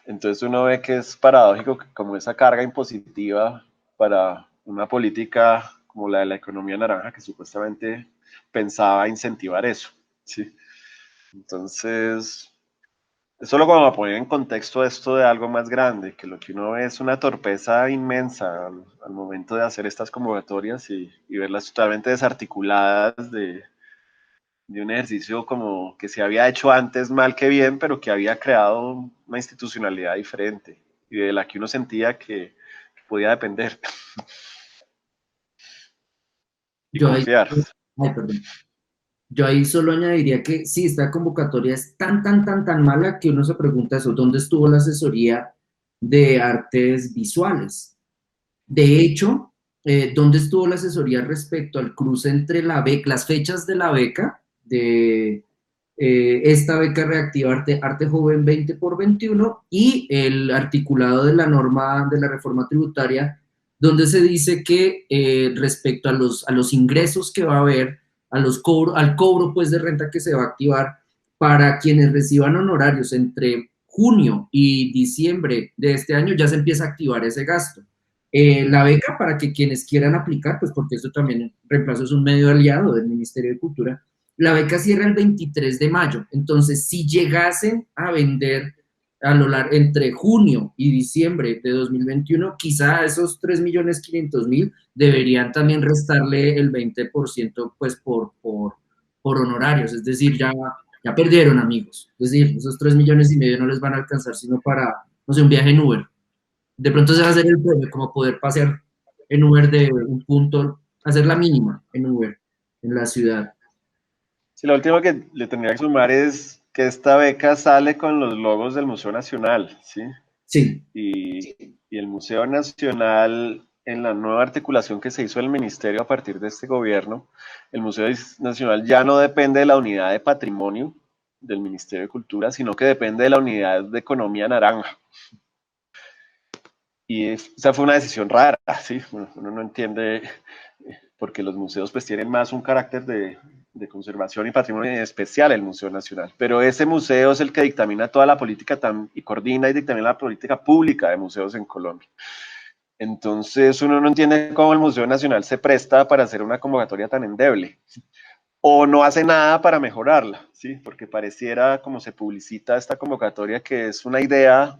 Entonces uno ve que es paradójico que como esa carga impositiva para una política como la de la economía naranja que supuestamente pensaba incentivar eso, ¿sí? Entonces, es solo como para poner en contexto esto de algo más grande, que lo que uno ve es una torpeza inmensa al momento de hacer estas convocatorias y verlas totalmente desarticuladas de un ejercicio como que se había hecho antes mal que bien, pero que había creado una institucionalidad diferente y de la que uno sentía que podía depender y Yo ahí, confiar. ay, perdón. Yo ahí solo añadiría que sí, esta convocatoria es tan mala que uno se pregunta eso, ¿dónde estuvo la asesoría de artes visuales? De hecho, ¿dónde estuvo la asesoría respecto al cruce entre las fechas de la beca, de esta beca reactiva Arte Joven 20 por 21 y el articulado de la norma de la reforma tributaria donde se dice que respecto a los ingresos que va a haber, al cobro pues de renta que se va a activar para quienes reciban honorarios entre junio y diciembre de este año, ya se empieza a activar ese gasto. La beca para que quienes quieran aplicar, pues porque esto también, Reemplazo es un medio aliado del Ministerio de Cultura, la beca cierra el 23 de mayo. Entonces, si llegasen a vender entre junio y diciembre de 2021, quizá esos 3.500.000 deberían también restarle el 20% pues por honorarios, es decir, ya perdieron, amigos, es decir, esos 3.500.000 no les van a alcanzar sino para, no sé, un viaje en Uber. De pronto se va a hacer el premio, como poder pasear en Uber de un punto, hacer la mínima en Uber, en la ciudad. Sí, lo último que le tendría que sumar es que esta beca sale con los logos del Museo Nacional, ¿sí? Sí. Y el Museo Nacional, en la nueva articulación que se hizo del Ministerio a partir de este gobierno, el Museo Nacional ya no depende de la unidad de patrimonio del Ministerio de Cultura, sino que depende de la unidad de economía naranja. Y esa fue una decisión rara, ¿sí? Bueno, uno no entiende porque los museos pues tienen más un carácter de conservación y patrimonio, en especial el Museo Nacional. Pero ese museo es el que dictamina toda la política y coordina y dictamina la política pública de museos en Colombia. Entonces uno no entiende cómo el Museo Nacional se presta para hacer una convocatoria tan endeble. O no hace nada para mejorarla, ¿sí? Porque pareciera, como se publicita esta convocatoria, que es una idea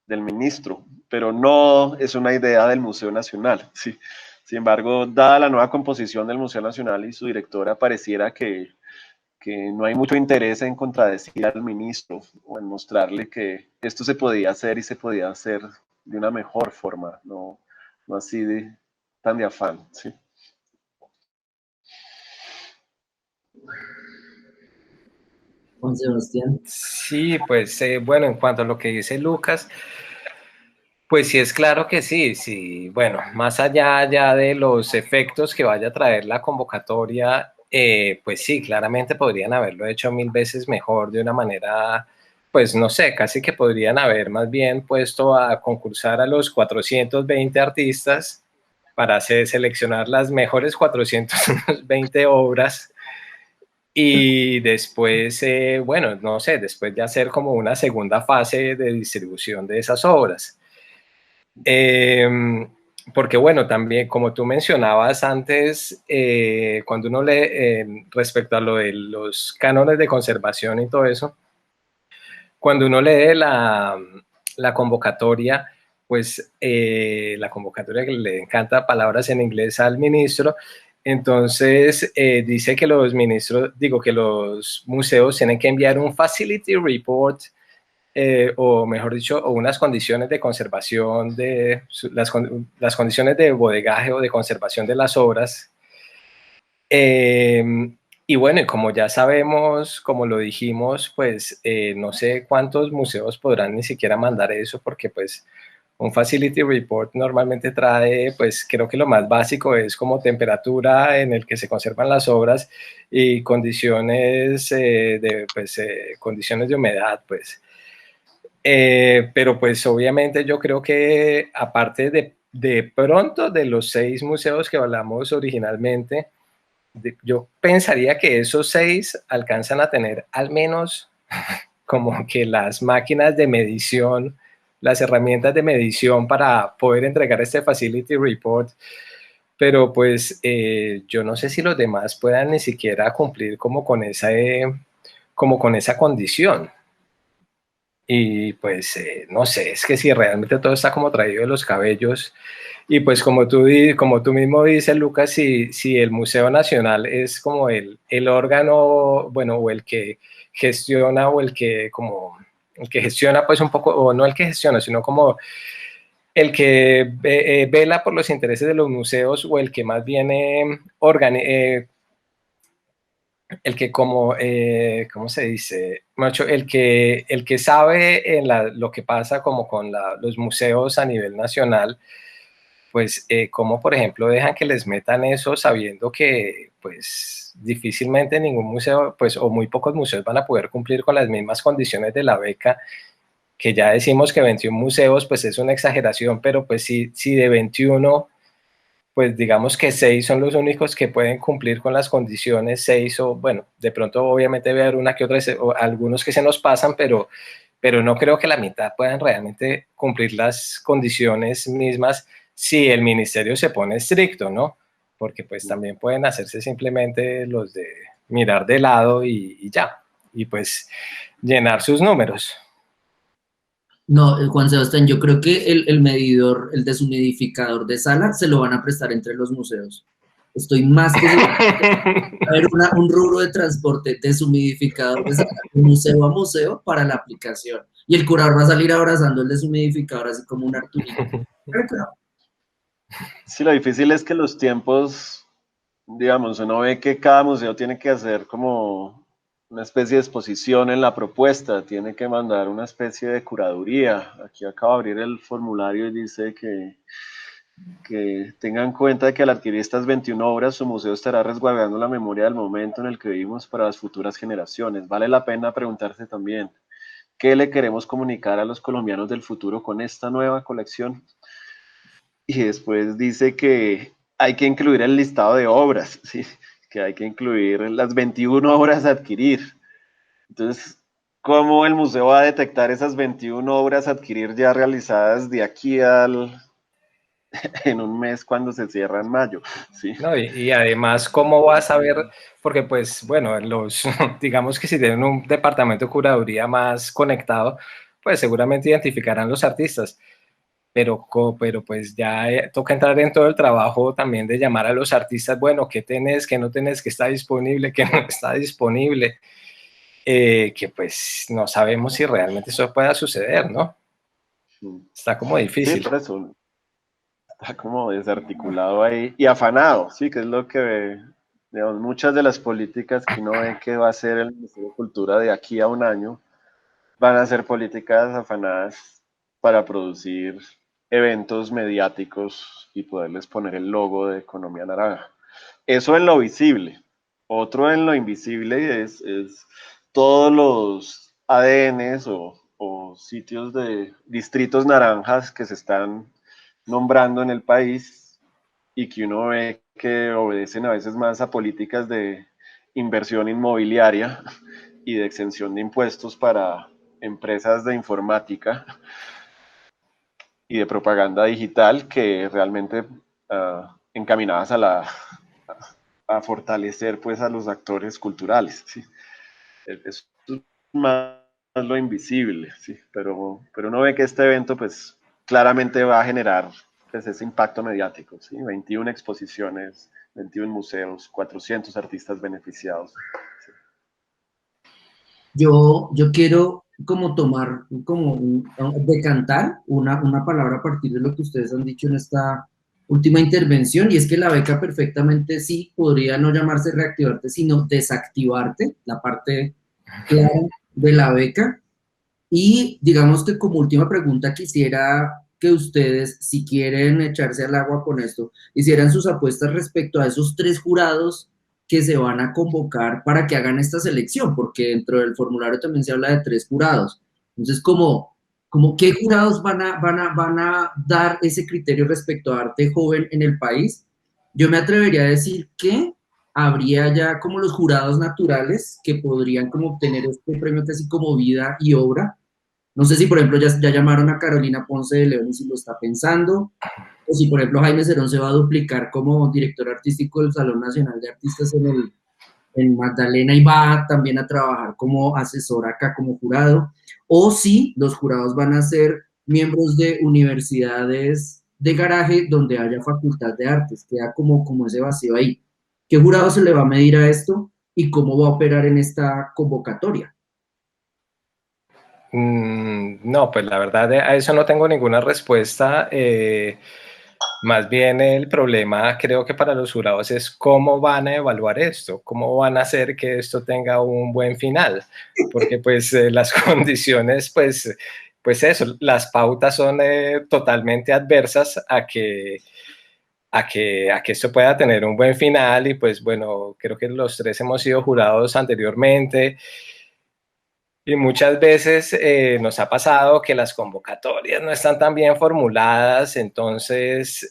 del ministro, pero no es una idea del Museo Nacional, ¿sí? Sin embargo, dada la nueva composición del Museo Nacional y su directora, pareciera que no hay mucho interés en contradecir al ministro o en mostrarle que esto se podía hacer y se podía hacer de una mejor forma, no así tan de afán, ¿sí? Juan Sebastián. Sí, pues bueno, en cuanto a lo que dice Lucas, pues sí es claro que sí, sí, bueno, más allá ya de los efectos que vaya a traer la convocatoria, pues sí, claramente podrían haberlo hecho 1000 veces mejor de una manera, pues no sé, casi que podrían haber más bien puesto a concursar a los 420 artistas para seleccionar las mejores 420 obras y después, bueno, no sé, después de hacer como una segunda fase de distribución de esas obras. Porque bueno, también como tú mencionabas antes, cuando uno lee respecto a lo de los cánones de conservación y todo eso, cuando uno lee la convocatoria, pues la convocatoria que le encanta palabras en inglés al ministro, entonces dice que los ministros, digo que los museos tienen que enviar un facility report o mejor dicho, o unas condiciones de conservación, las condiciones de bodegaje o de conservación de las obras. Y bueno, y como ya sabemos, como lo dijimos, pues no sé cuántos museos podrán ni siquiera mandar eso, porque pues un Facility Report normalmente trae, pues creo que lo más básico es como temperatura en el que se conservan las obras y condiciones condiciones de humedad, pues. Pero pues obviamente yo creo que aparte de pronto de los 6 museos que hablamos originalmente, yo pensaría que esos 6 alcanzan a tener al menos como que las máquinas de medición, las herramientas de medición para poder entregar este Facility Report, pero pues yo no sé si los demás puedan ni siquiera cumplir como con esa condición. Y pues no sé, es que si realmente todo está como traído de los cabellos y pues como tú mismo dices, Lucas, si el Museo Nacional es como el órgano, bueno, o el que gestiona o el que gestiona pues un poco, o no el que gestiona, sino como el que vela por los intereses de los museos o el que más bien el que como, ¿cómo se dice? Macho, el que sabe lo que pasa como con los museos a nivel nacional, pues como por ejemplo dejan que les metan eso sabiendo que pues difícilmente ningún museo, pues o muy pocos museos van a poder cumplir con las mismas condiciones de la beca que ya decimos que 21 museos, pues es una exageración, pero pues sí, de 21, pues digamos que 6 son los únicos que pueden cumplir con las condiciones, 6 o bueno, de pronto obviamente debe haber una que otra, o algunos que se nos pasan, pero no creo que la mitad puedan realmente cumplir las condiciones mismas si el ministerio se pone estricto, ¿no? Porque pues también pueden hacerse simplemente los de mirar de lado y ya, y pues llenar sus números. No, Juan Sebastián, yo creo que el medidor, el deshumidificador de sala, se lo van a prestar entre los museos. Estoy más que seguro. Va a haber un rubro de transporte deshumidificador de sala, de museo a museo para la aplicación. Y el curador va a salir abrazando el deshumidificador así como un Arturito. Sí, lo difícil es que los tiempos, digamos, uno ve que cada museo tiene que hacer como una especie de exposición en la propuesta, tiene que mandar una especie de curaduría. Aquí acabo de abrir el formulario y dice que tengan en cuenta que al adquirir estas 21 obras, su museo estará resguardando la memoria del momento en el que vivimos para las futuras generaciones. Vale la pena preguntarse también, ¿qué le queremos comunicar a los colombianos del futuro con esta nueva colección? Y después dice que hay que incluir el listado de obras, ¿sí? Que hay que incluir las 21 obras a adquirir. Entonces, ¿cómo el museo va a detectar esas 21 obras a adquirir ya realizadas de aquí en un mes cuando se cierra en mayo? ¿Sí? No, y además, ¿cómo vas a ver? Porque pues, bueno, digamos que si tienen un departamento de curaduría más conectado, pues seguramente identificarán los artistas. Pero pues ya toca entrar en todo el trabajo también de llamar a los artistas, bueno, ¿qué tenés, qué no tenés, qué está disponible, qué no está disponible? Que pues no sabemos si realmente eso pueda suceder, ¿no? Está como difícil. Sí, por eso está como desarticulado ahí y afanado, sí, que es lo que, digamos, muchas de las políticas que uno ve que va a hacer el Ministerio de Cultura de aquí a un año van a ser políticas afanadas para producir eventos mediáticos y poderles poner el logo de Economía Naranja. Eso en lo visible. Otro en lo invisible es todos los ADNs o sitios de distritos naranjas que se están nombrando en el país y que uno ve que obedecen a veces más a políticas de inversión inmobiliaria y de exención de impuestos para empresas de informática y de propaganda digital que realmente encaminadas a fortalecer pues a los actores culturales. ¿Sí? Eso es más lo invisible, ¿sí? Pero uno ve que este evento pues claramente va a generar pues, ese impacto mediático, ¿sí? 21 exposiciones, 21 museos, 400 artistas beneficiados. ¿Sí? Yo quiero como tomar, decantar una palabra a partir de lo que ustedes han dicho en esta última intervención, y es que la beca perfectamente sí podría no llamarse reactivarte, sino desactivarte, la parte clara de la beca. Y digamos que como última pregunta quisiera que ustedes, si quieren echarse al agua con esto, hicieran sus apuestas respecto a esos 3 jurados que se van a convocar para que hagan esta selección, porque dentro del formulario también se habla de 3 jurados. Entonces, como qué jurados van a dar ese criterio respecto a arte joven en el país, yo me atrevería a decir que habría ya como los jurados naturales que podrían como obtener este premio casi como vida y obra. No sé si, por ejemplo, ya llamaron a Carolina Ponce de León y si lo está pensando, o si, por ejemplo, Jaime Cerón se va a duplicar como director artístico del Salón Nacional de Artistas en Magdalena y va también a trabajar como asesor acá, como jurado, o si los jurados van a ser miembros de universidades de garaje donde haya facultad de artes, queda como ese vacío ahí. ¿Qué jurado se le va a medir a esto y cómo va a operar en esta convocatoria? No, pues la verdad a eso no tengo ninguna respuesta. Más bien el problema creo que para los jurados es cómo van a evaluar esto, cómo van a hacer que esto tenga un buen final, porque pues las condiciones, pues eso, las pautas son totalmente adversas a que esto pueda tener un buen final y pues bueno, creo que los 3 hemos sido jurados anteriormente. Y muchas veces nos ha pasado que las convocatorias no están tan bien formuladas, entonces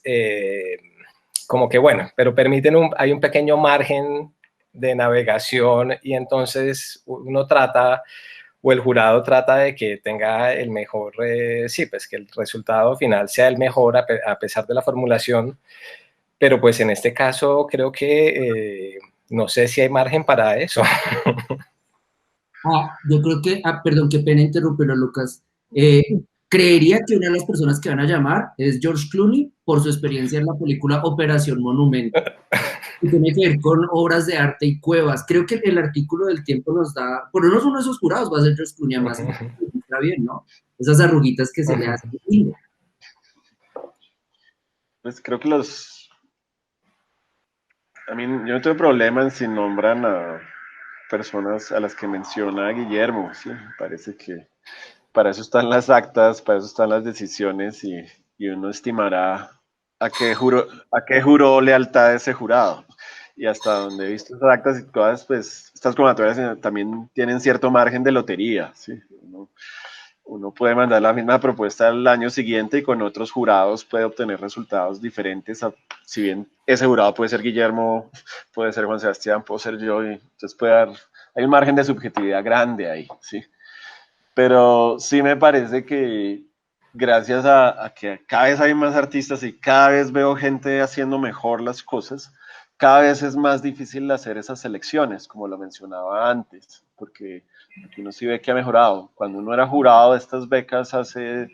como que bueno, pero permiten hay un pequeño margen de navegación y entonces uno trata o el jurado trata de que tenga el mejor, sí, pues que el resultado final sea el mejor a pesar de la formulación, pero pues en este caso creo que no sé si hay margen para eso. Yo creo que, perdón, qué pena interrumpirlo, Lucas. Creería que una de las personas que van a llamar es George Clooney por su experiencia en la película Operación Monumento, que tiene que ver con obras de arte y cuevas. Creo que el artículo del Tiempo nos da, por lo menos uno de esos jurados va a ser George Clooney, además está bien, ¿no? Esas arruguitas que se le hacen lindo. Pues creo que yo no tengo problema en si nombran a personas a las que menciona Guillermo, ¿sí? Parece que para eso están las actas, para eso están las decisiones y uno estimará a qué juró lealtad ese jurado. Y hasta donde he visto esas actas y todas, pues estas convocatorias también tienen cierto margen de lotería, ¿sí? Uno puede mandar la misma propuesta al año siguiente y con otros jurados puede obtener resultados diferentes. Si bien ese jurado puede ser Guillermo, puede ser Juan Sebastián, puedo ser yo, y entonces hay un margen de subjetividad grande ahí, ¿sí? Pero sí me parece que gracias a que cada vez hay más artistas y cada vez veo gente haciendo mejor las cosas, cada vez es más difícil hacer esas selecciones, como lo mencionaba antes, porque uno sí ve que ha mejorado. Cuando uno era jurado de estas becas hace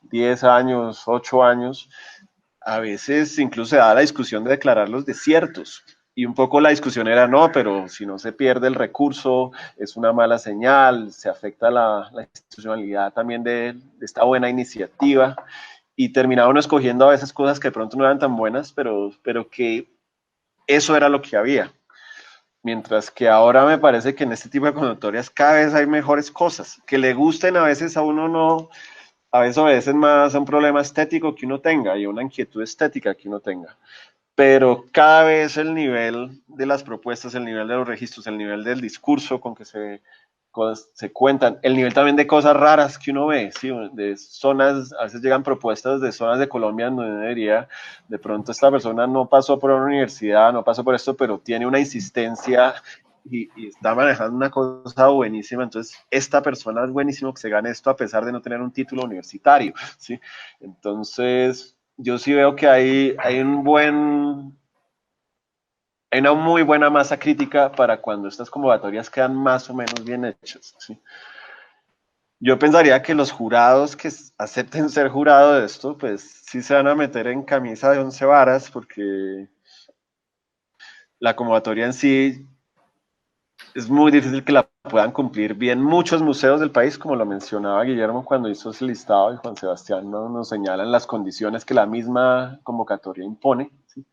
10 años, 8 años, a veces incluso se da la discusión de declarar los desiertos. Y un poco la discusión era, no, pero si no se pierde el recurso, es una mala señal, se afecta la institucionalidad también de esta buena iniciativa. Y terminaban escogiendo a veces cosas que de pronto no eran tan buenas, pero que eso era lo que había. Mientras que ahora me parece que en este tipo de convocatorias cada vez hay mejores cosas, que le gusten a veces a uno no, a veces obedecen más a un problema estético que uno tenga y una inquietud estética que uno tenga. Pero cada vez el nivel de las propuestas, el nivel de los registros, el nivel del discurso con que se cuentan, el nivel también de cosas raras que uno ve, ¿sí? De zonas, a veces llegan propuestas de zonas de Colombia donde uno diría, de pronto esta persona no pasó por una universidad, no pasó por esto, pero tiene una insistencia y está manejando una cosa buenísima, entonces esta persona es buenísimo que se gane esto a pesar de no tener un título universitario, ¿sí? Entonces, yo sí veo que hay una muy buena masa crítica para cuando estas convocatorias quedan más o menos bien hechas, ¿sí? Yo pensaría que los jurados que acepten ser jurado de esto, pues sí se van a meter en camisa de 11 varas, porque la convocatoria en sí es muy difícil que la puedan cumplir bien muchos museos del país, como lo mencionaba Guillermo cuando hizo ese listado, y Juan Sebastián nos señalan las condiciones que la misma convocatoria impone, ¿sí?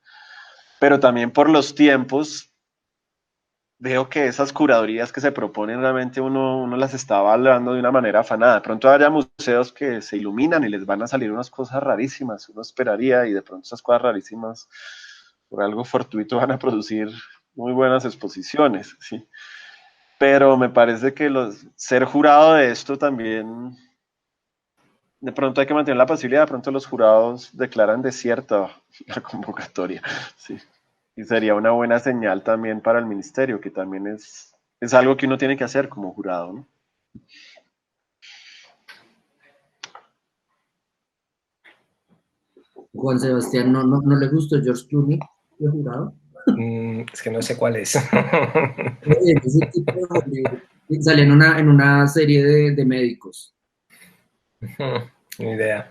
Pero también por los tiempos, veo que esas curadurías que se proponen realmente uno las está evaluando de una manera afanada. De pronto haya museos que se iluminan y les van a salir unas cosas rarísimas, uno esperaría, y de pronto esas cosas rarísimas, por algo fortuito, van a producir muy buenas exposiciones, ¿sí? Pero me parece que ser jurado de esto también, de pronto hay que mantener la pasibilidad, de pronto los jurados declaran desierta la convocatoria, ¿sí? Y sería una buena señal también para el ministerio, que también es algo que uno tiene que hacer como jurado, ¿no? Juan Sebastián, no le gustó George Clooney, el jurado. Es que no sé cuál es. Ese tipo de Hollywood, sale en una serie de médicos. Ni idea.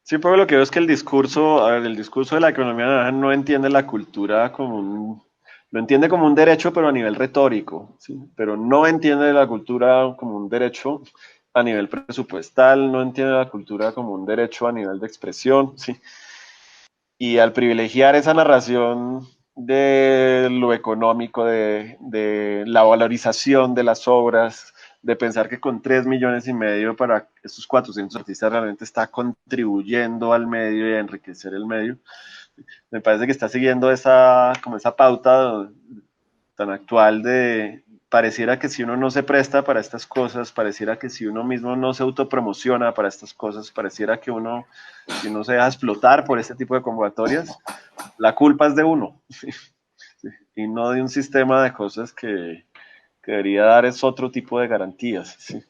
Sí, porque lo que veo es que el discurso de la economía naranja no entiende la cultura lo entiende como un derecho, pero a nivel retórico, ¿sí? Pero no entiende la cultura como un derecho a nivel presupuestal, no entiende la cultura como un derecho a nivel de expresión, ¿sí? Y al privilegiar esa narración de lo económico, de la valorización de las obras, de pensar que con 3,5 millones para estos 400 artistas realmente está contribuyendo al medio y a enriquecer el medio, me parece que está siguiendo esa pauta tan actual de pareciera que si uno no se presta para estas cosas, pareciera que si uno mismo no se autopromociona para estas cosas, pareciera que uno, si uno se deja explotar por este tipo de convocatorias, la culpa es de uno, ¿sí? Y no de un sistema de cosas que debería dar es otro tipo de garantías, ¿sí?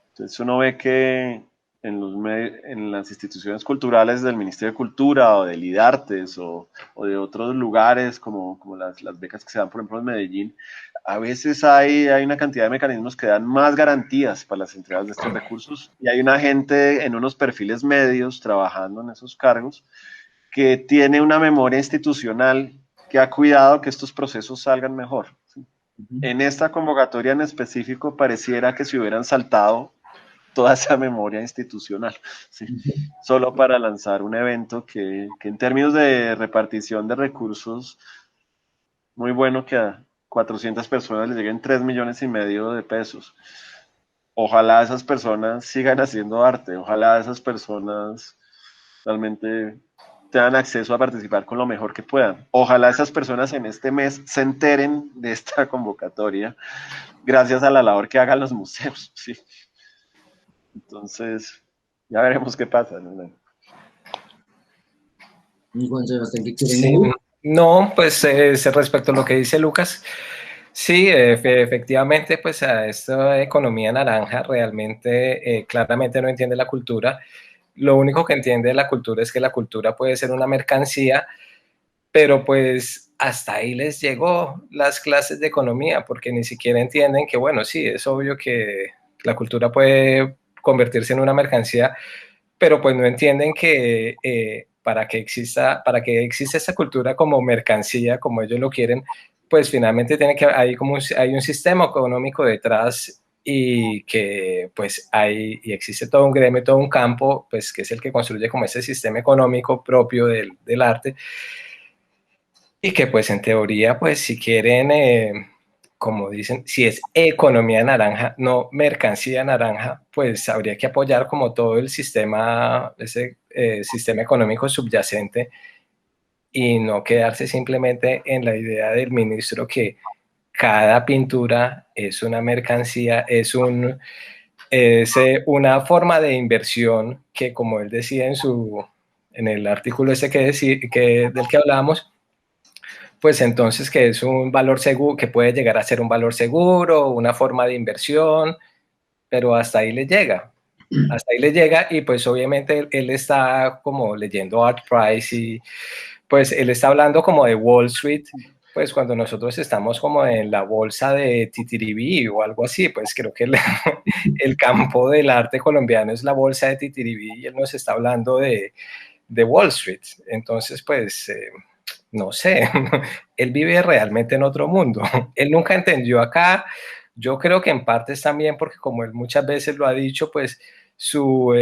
Entonces uno ve que en las instituciones culturales del Ministerio de Cultura o del IDARTES o de otros lugares como las becas que se dan, por ejemplo, en Medellín, a veces hay una cantidad de mecanismos que dan más garantías para las entregas de estos recursos y hay una gente en unos perfiles medios trabajando en esos cargos que tiene una memoria institucional que ha cuidado que estos procesos salgan mejor, ¿sí? En esta convocatoria en específico pareciera que se hubieran saltado toda esa memoria institucional, ¿sí? Solo para lanzar un evento que en términos de repartición de recursos, muy bueno que a 400 personas les lleguen 3,5 millones de pesos. Ojalá esas personas sigan haciendo arte, ojalá esas personas realmente tengan acceso a participar con lo mejor que puedan. Ojalá esas personas en este mes se enteren de esta convocatoria gracias a la labor que hagan los museos, ¿sí? Entonces, ya veremos qué pasa, ¿no? Y Juan Sebastián, ¿qué quieren Sí, decir? no, pues respecto a lo que dice Lucas, sí, efectivamente, pues a esta economía naranja realmente claramente no entiende la cultura. Lo único que entiende la cultura es que la cultura puede ser una mercancía, pero pues hasta ahí les llegó las clases de economía, porque ni siquiera entienden que, bueno, sí, es obvio que la cultura puede convertirse en una mercancía, pero pues no entienden que para que exista esa cultura como mercancía, como ellos lo quieren, pues finalmente tiene que hay un sistema económico detrás y que pues y existe todo un gremio, todo un campo, pues que es el que construye como ese sistema económico propio del arte y que pues en teoría pues si quieren como dicen, si es economía naranja, no mercancía naranja, pues habría que apoyar como todo el sistema, ese sistema económico subyacente y no quedarse simplemente en la idea del ministro que cada pintura es una mercancía, es una forma de inversión que, como él decía en el artículo ese del que hablábamos, pues entonces que es un valor seguro, que puede llegar a ser un valor seguro, una forma de inversión, pero hasta ahí le llega. Hasta ahí le llega y pues obviamente él está como leyendo Art Price y pues él está hablando como de Wall Street, pues cuando nosotros estamos como en la bolsa de Titiribí o algo así, pues creo que el campo del arte colombiano es la bolsa de Titiribí y él nos está hablando de Wall Street. Entonces, pues no sé, él vive realmente en otro mundo. Él nunca entendió acá. Yo creo que en parte es también porque, como él muchas veces lo ha dicho, pues su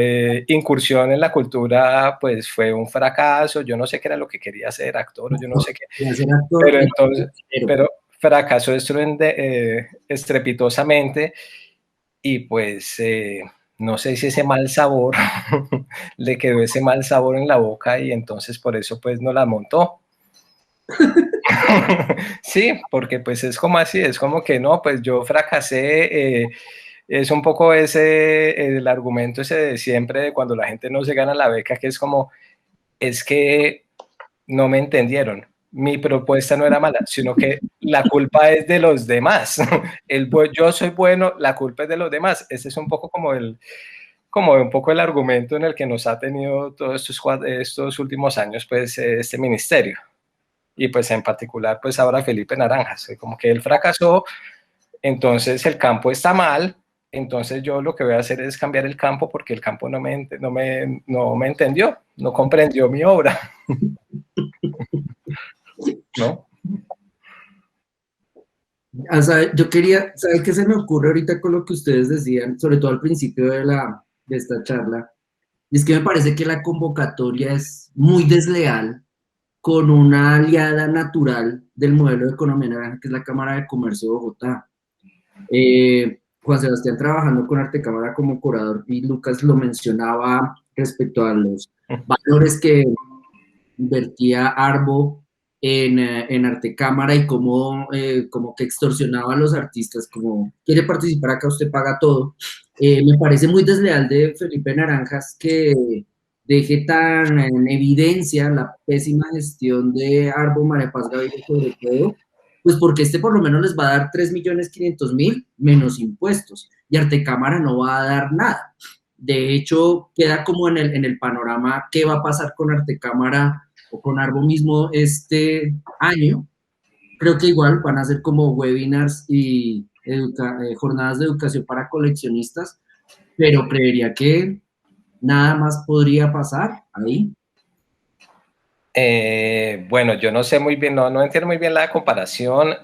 incursión en la cultura pues fue un fracaso. Yo no sé qué era lo que quería hacer, actor o yo no sé qué. Pero entonces, pero fracasó estrepitosamente y pues no sé si ese mal sabor le quedó ese mal sabor en la boca y entonces por eso pues no la montó. Sí, porque pues es como así, es como que no, pues yo fracasé, es un poco el argumento ese de siempre de cuando la gente no se gana la beca, que es como, es que no me entendieron, mi propuesta no era mala, sino que la culpa es de los demás, yo soy bueno, la culpa es de los demás, ese es un poco como un poco el argumento en el que nos ha tenido todos estos últimos años, pues, este ministerio. Y pues en particular, pues ahora Felipe Naranjas, como que él fracasó, entonces el campo está mal, entonces yo lo que voy a hacer es cambiar el campo porque el campo no me entendió, no comprendió mi obra. ¿No? Yo quería, ¿sabe qué se me ocurre ahorita con lo que ustedes decían, sobre todo al principio de esta charla? Y es que me parece que la convocatoria es muy desleal con una aliada natural del modelo de economía naranja, que es la Cámara de Comercio de Bogotá. Juan Sebastián trabajando con Arte Cámara como curador y Lucas lo mencionaba respecto a los valores que invertía Arbo en Arte Cámara y cómo como que extorsionaba a los artistas, como quiere participar acá, usted paga todo. Me parece muy desleal de Felipe Naranjas que deje tan en evidencia la pésima gestión de Arbo, María Paz Gaviria sobre todo, pues porque este por lo menos les va a dar 3.500.000 menos impuestos y Arte Cámara no va a dar nada. De hecho, queda como en el panorama qué va a pasar con Arte Cámara o con Arbo mismo este año. Creo que igual van a ser como webinars y jornadas de educación para coleccionistas, pero creería que nada más podría pasar ahí. Bueno, yo no sé muy bien, no entiendo muy bien la comparación.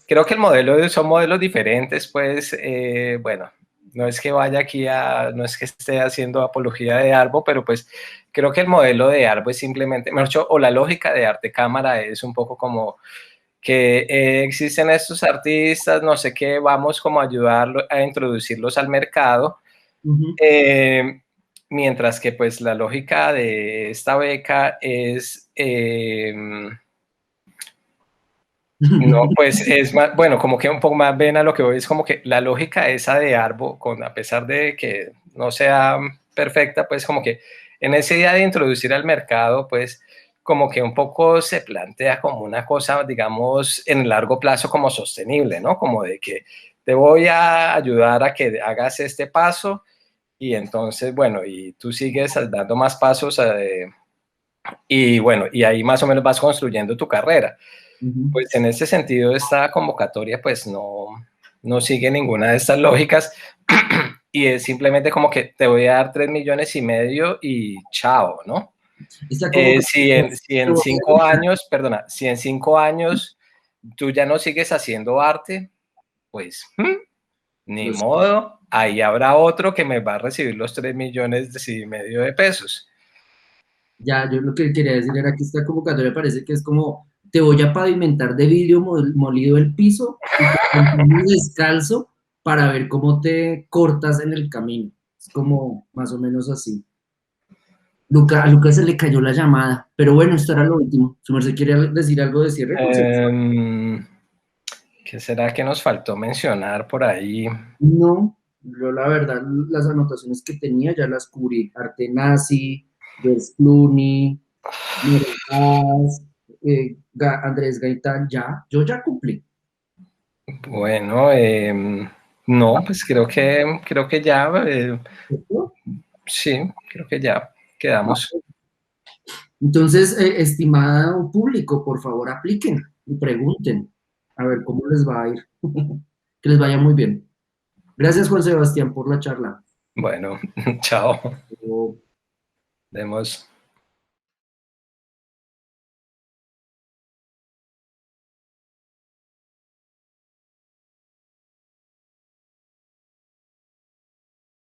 Creo que el modelo son modelos diferentes, pues, bueno, no es que vaya aquí no es que esté haciendo apología de Arbo, pero pues creo que el modelo de Arbo es simplemente, mejor dicho, o la lógica de Arte Cámara es un poco como que existen estos artistas, no sé qué, vamos como a ayudarlos a introducirlos al mercado. Mientras que pues la lógica de esta beca es, no, pues es más, bueno, como que un poco más ven a lo que voy, es como que la lógica esa de Arbo, a pesar de que no sea perfecta, pues como que en ese día de introducir al mercado, pues como que un poco se plantea como una cosa, digamos, en largo plazo como sostenible, ¿no? Como de que te voy a ayudar a que hagas este paso y entonces, bueno, y tú sigues dando más pasos y bueno, y ahí más o menos vas construyendo tu carrera. Pues en ese sentido esta convocatoria pues no sigue ninguna de estas lógicas y es simplemente como que te voy a dar 3,5 millones y chao, ¿no? Si en 5 años, perdona, si en 5 años tú ya no sigues haciendo arte, pues ni modo, ahí habrá otro que me va a recibir los 3,5 millones de pesos. Ya, yo lo que quería decir era que esta convocatoria parece que es como, te voy a pavimentar de vidrio molido el piso y te pongo descalzo para ver cómo te cortas en el camino. Es como más o menos así. A Lucas se le cayó la llamada, pero bueno, esto era lo último. ¿Su merced quiere decir algo de cierre? ¿Qué será que nos faltó mencionar por ahí? No, yo la verdad, las anotaciones que tenía ya las cubrí. Arte nazi, George Clooney, Merenaz, Andrés Gaitán, yo ya cumplí. Bueno, no, pues creo que ya, sí, creo que ya quedamos. Entonces, estimado público, por favor apliquen y pregunten a ver cómo les va a ir. Que les vaya muy bien. Gracias, Juan Sebastián, por la charla. Bueno, chao. Vemos.